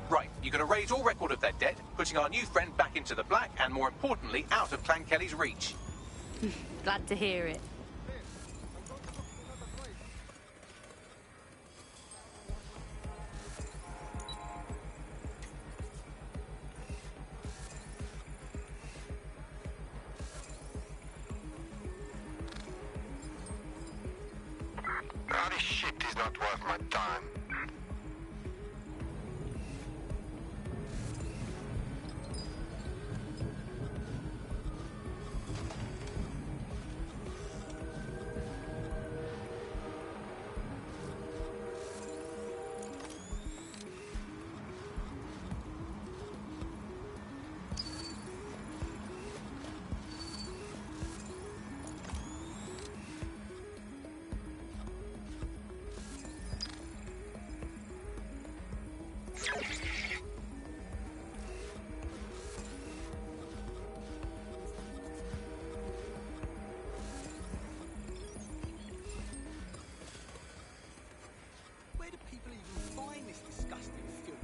Right, you're going to raise all record of their debt, putting our new friend back into the black, and more importantly, out of Clan Kelly's reach. Glad to hear it. Now this shit is not worth my time. Where do people even find this disgusting filth?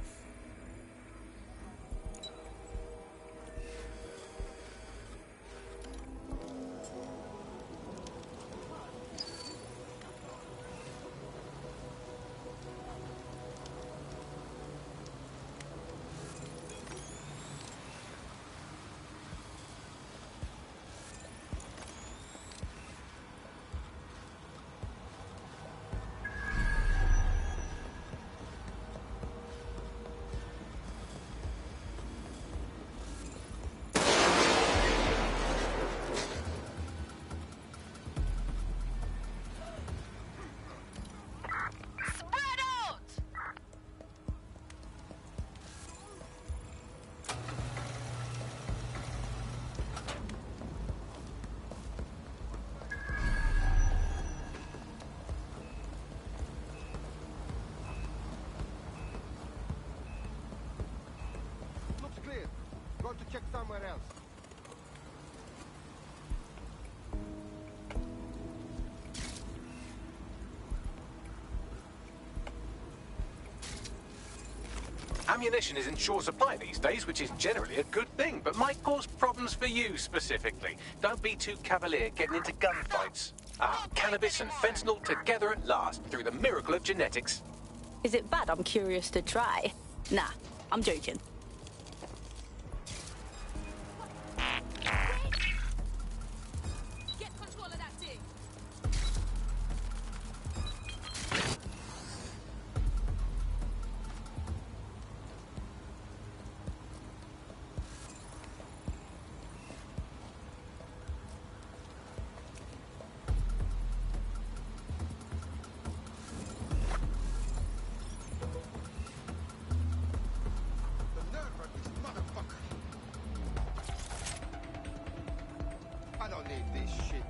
Looks clear. Going to check somewhere else. Ammunition is in short supply these days, which is generally a good thing, but might cause problems for you specifically. Don't be too cavalier getting into gunfights. Cannabis and fentanyl together at last, through the miracle of genetics. Is it bad? I'm curious to try. Nah, I'm joking. Get control of that thing. The nerve of this motherfucker. I don't need this shit.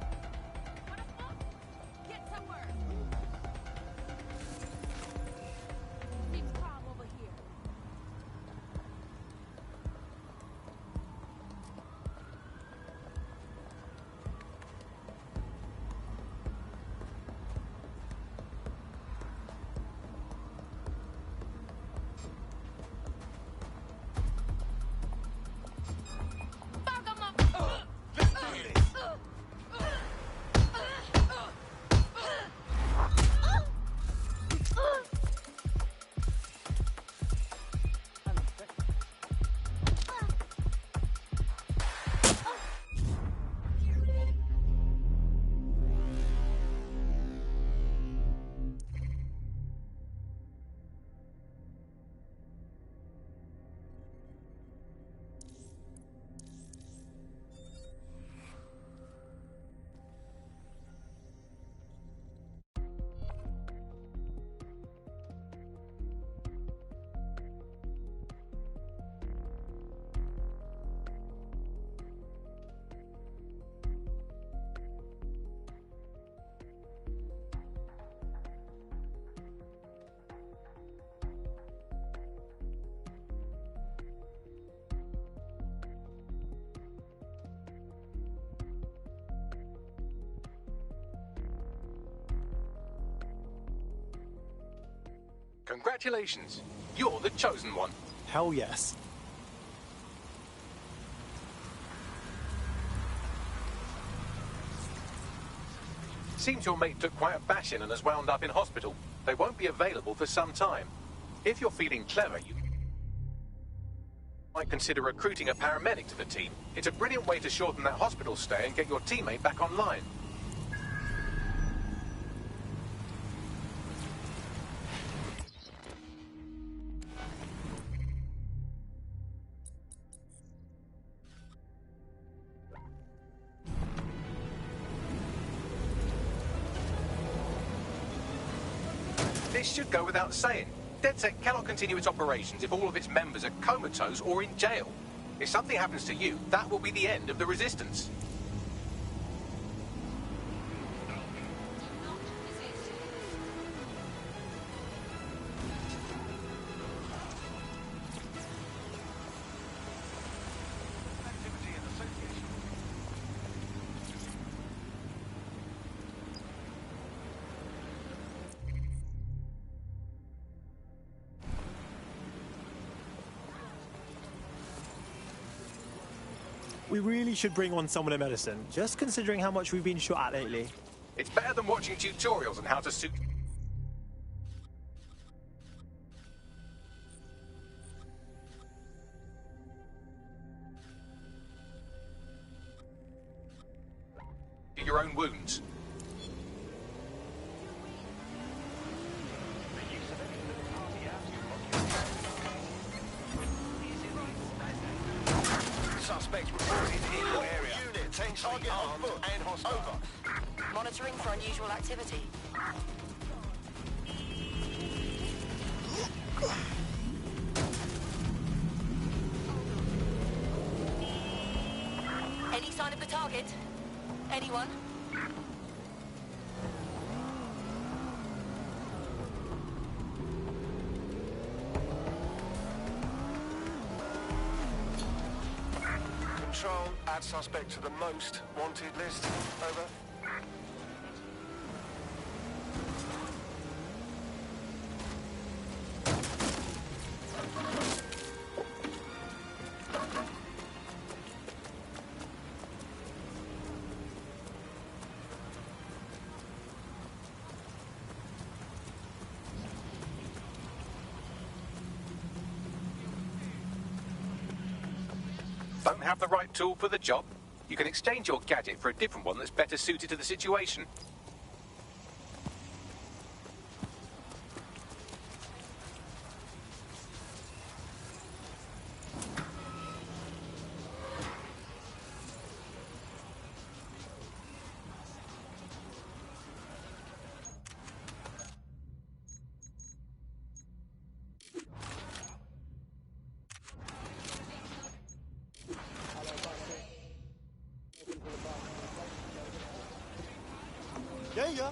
Congratulations. You're the chosen one. Hell yes. Seems your mate took quite a bashing and has wound up in hospital. They won't be available for some time. If you're feeling clever, you might consider recruiting a paramedic to the team. It's a brilliant way to shorten that hospital stay and get your teammate back online. This should go without saying. DedSec cannot continue its operations if all of its members are comatose or in jail. If something happens to you, that will be the end of the Resistance. We really should bring on someone in medicine, just considering how much we've been shot at lately. It's better than watching tutorials on how to suit... your own wounds. Suspect reported in your area. Unit, target armed and hostile. Over. Monitoring for unusual activity. Any sign of the target? Anyone? Control, add suspect to the most wanted list. Over. Don't have the right tool for the job? You can exchange your gadget for a different one that's better suited to the situation. Yeah.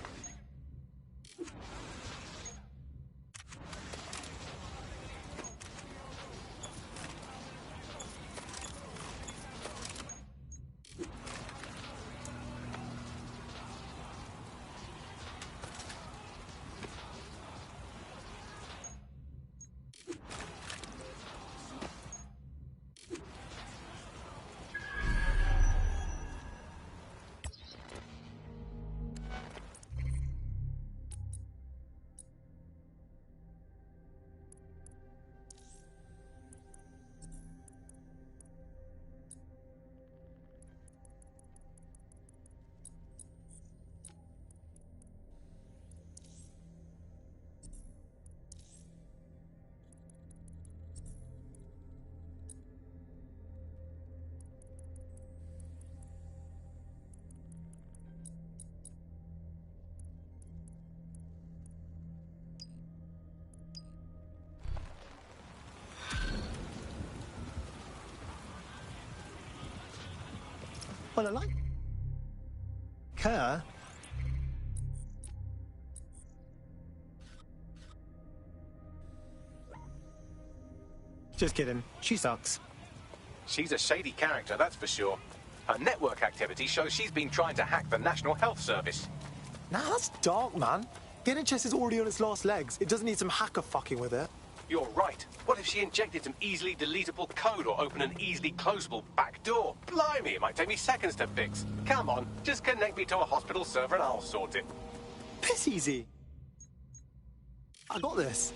Well, I like her. Just kidding. She sucks. She's a shady character, that's for sure. Her network activity shows she's been trying to hack the National Health Service. Nah, that's dark, man. NHS is already on its last legs. It doesn't need some hacker fucking with it. You're right. What if she injected some easily deletable code or opened an easily closable back door? Blimey, it might take me seconds to fix. Come on, just connect me to a hospital server and I'll sort it. Piss easy. I got this.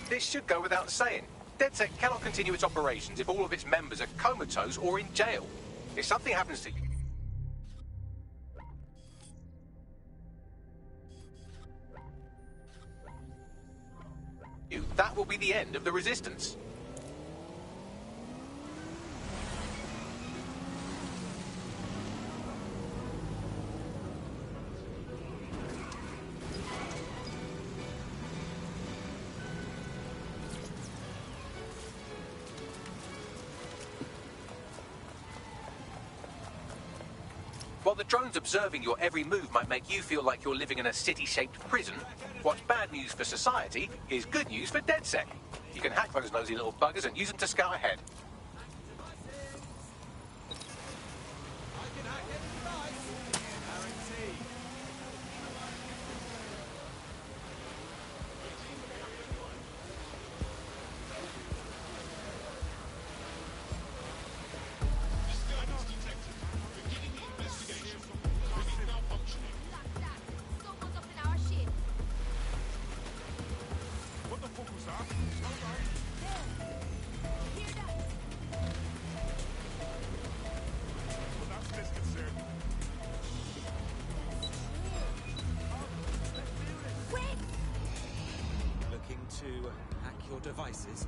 This should go without saying. DedSec cannot continue its operations if all of its members are comatose or in jail. If something happens to you, that will be the end of the resistance. While the drones observing your every move might make you feel like you're living in a city-shaped prison, what's bad news for society is good news for DedSec. You can hack those nosy little buggers and use them to scout ahead. To hack your devices.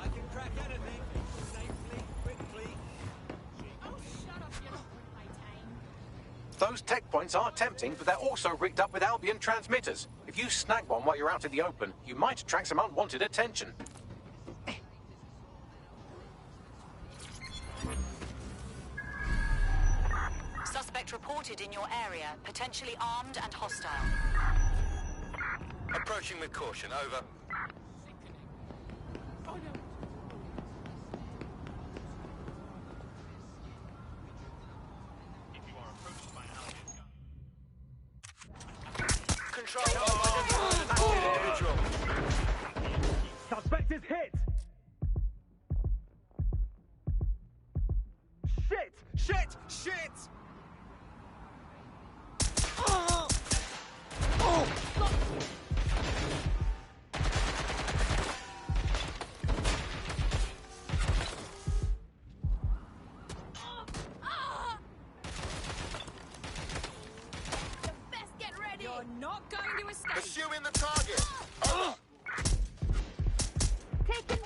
I can crack anything safely, quickly. Oh, shut up, you Those tech points are tempting, but they're also rigged up with Albion transmitters. If you snag one while you're out in the open, you might attract some unwanted attention. Suspect reported in your area, potentially armed and hostile. Approaching with caution, over. Control, individual. Suspect is hit! Shit! Shit! Shit! Oh! Oh! You're not going to escape. Pursuing the target. Over. Taken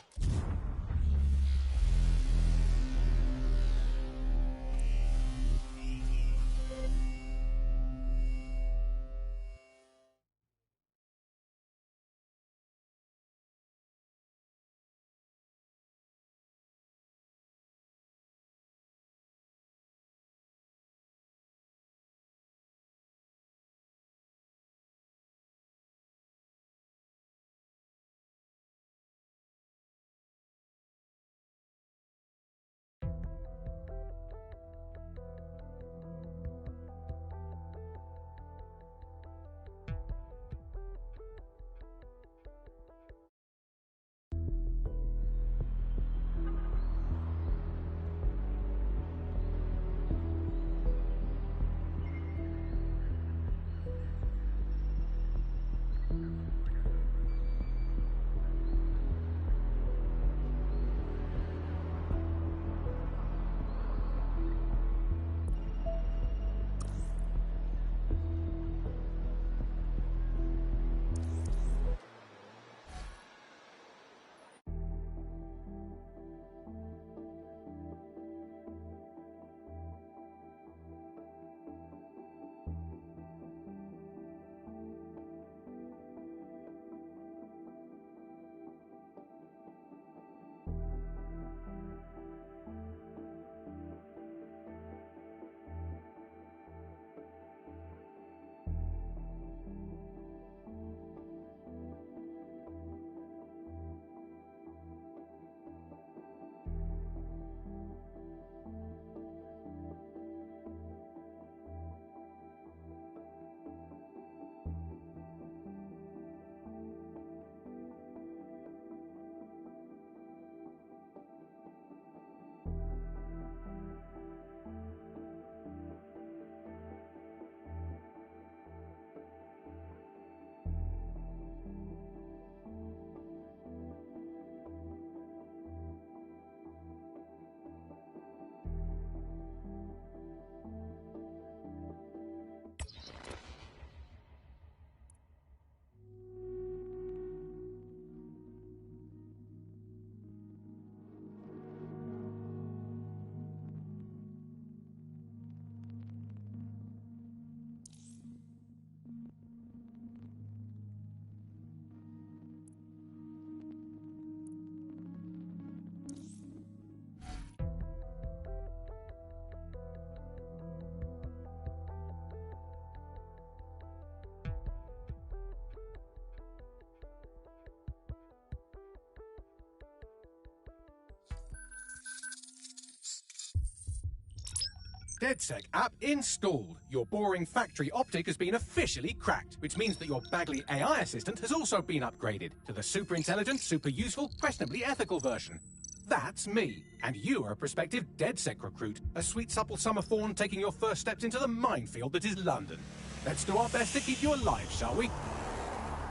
DeadSec app installed. Your boring factory optic has been officially cracked, which means that your Bagley AI assistant has also been upgraded to the super intelligent, super useful, questionably ethical version. That's me, and you are a prospective DeadSec recruit, a sweet supple summer fawn taking your first steps into the minefield that is London. Let's do our best to keep you alive, shall we?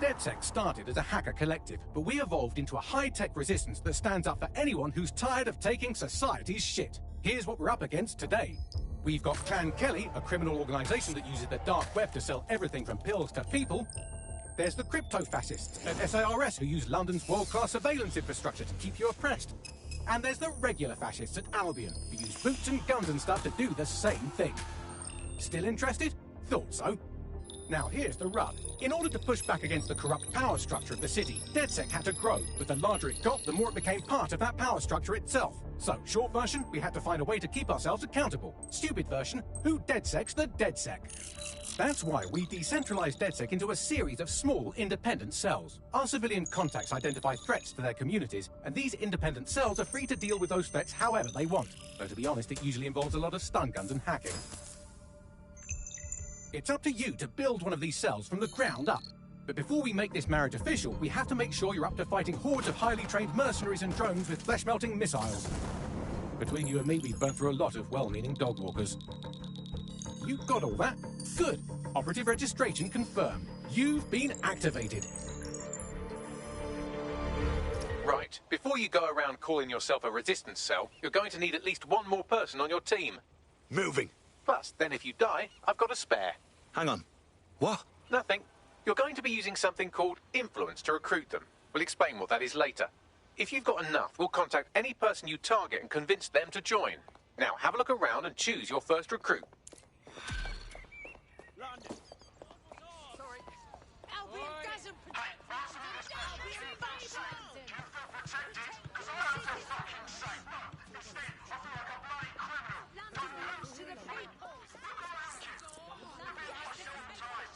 DeadSec started as a hacker collective, but we evolved into a high-tech resistance that stands up for anyone who's tired of taking society's shit. Here's what we're up against today. We've got Clan Kelly, a criminal organization that uses the dark web to sell everything from pills to people. There's the crypto-fascists at SARS who use London's world-class surveillance infrastructure to keep you oppressed. And there's the regular fascists at Albion who use boots and guns and stuff to do the same thing. Still interested? Thought so. Now here's the rub. In order to push back against the corrupt power structure of the city, DeadSec had to grow, but the larger it got, the more it became part of that power structure itself. So, short version, we had to find a way to keep ourselves accountable. Stupid version, who DeadSec's the DeadSec? That's why we decentralized DeadSec into a series of small, independent cells. Our civilian contacts identify threats to their communities, and these independent cells are free to deal with those threats however they want. Though to be honest, it usually involves a lot of stun guns and hacking. It's up to you to build one of these cells from the ground up. But before we make this marriage official, we have to make sure you're up to fighting hordes of highly trained mercenaries and drones with flesh-melting missiles. Between you and me, we've burnt through a lot of well-meaning dog walkers. You got all that? Good. Operative registration confirmed. You've been activated. Right. Before you go around calling yourself a resistance cell, you're going to need at least one more person on your team. Moving. Plus, then if you die, I've got a spare. Hang on. What? Nothing. You're going to be using something called influence to recruit them. We'll explain what that is later. If you've got enough, we'll contact any person you target and convince them to join. Now, have a look around and choose your first recruit. London. Sorry. Albion doesn't protect London. Albion invades London. Because I don't feel fucking safe. Instead, I feel like a bloody criminal. London belongs to the people.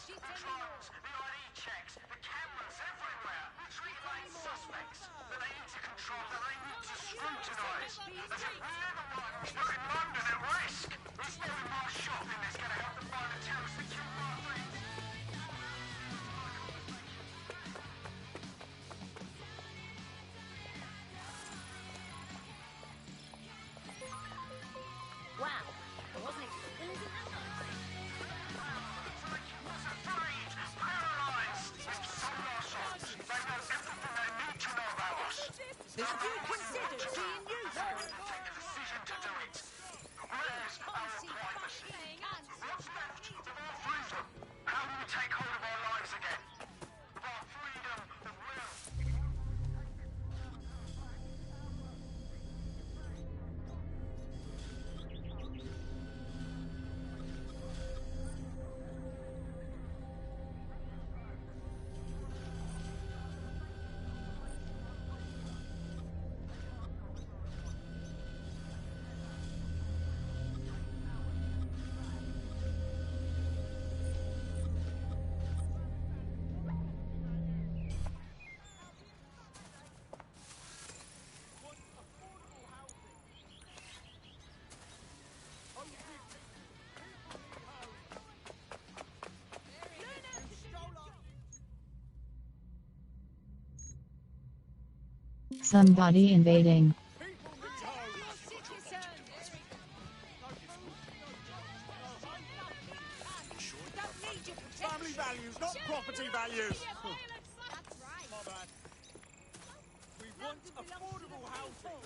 The ID checks, the cameras everywhere. Treated like suspects. But they need to control, that they need to scrutinise. As if never mind was putting London at risk. It's not my shopping that's going to help them find the terrorists that killed my friends. Wow. I wasn't expecting that. Have you considered being useful? Take the decision to do it. Where's our privacy? What's left of our freedom? How do we take hold of our lives again? Of our freedom of will? Somebody invading. Family values, not property values. My bad. We want affordable housing.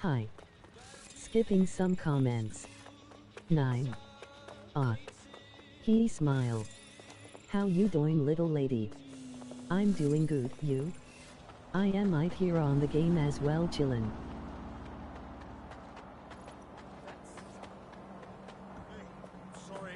Hi. Skipping some comments. 9. Ah. He smile. How you doing, little lady? I'm doing good, you? I am right here on the game as well, chillin'. Sorry.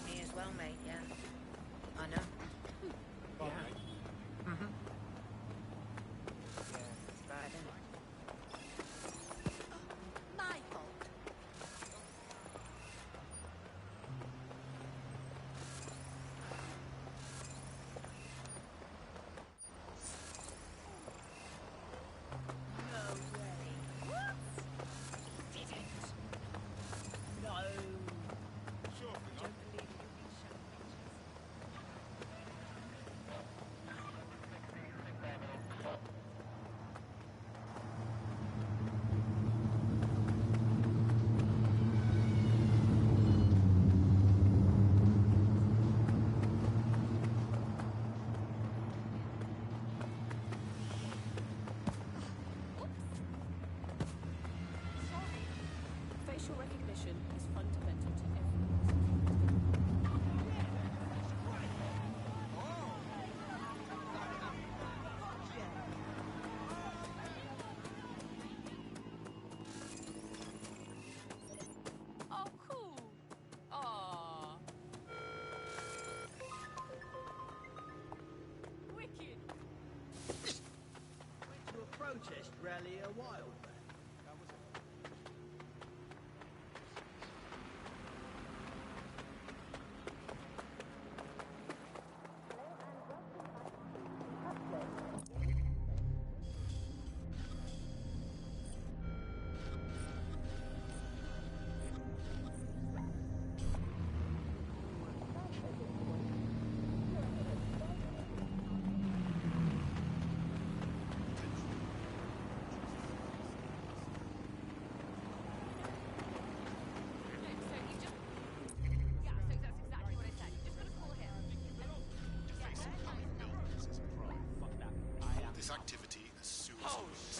Me as well, mate, yeah. I know. Yeah. Mm-hmm. Yeah, it's bad, isn't it? My fault. No way. What? He didn't. No. Sure. I don't believe you've been shown pictures. Sorry. Facial recognition is fundamental to every Oh, cool. Aww. Wicked. Went to a protest rally a while back. This activity as soon as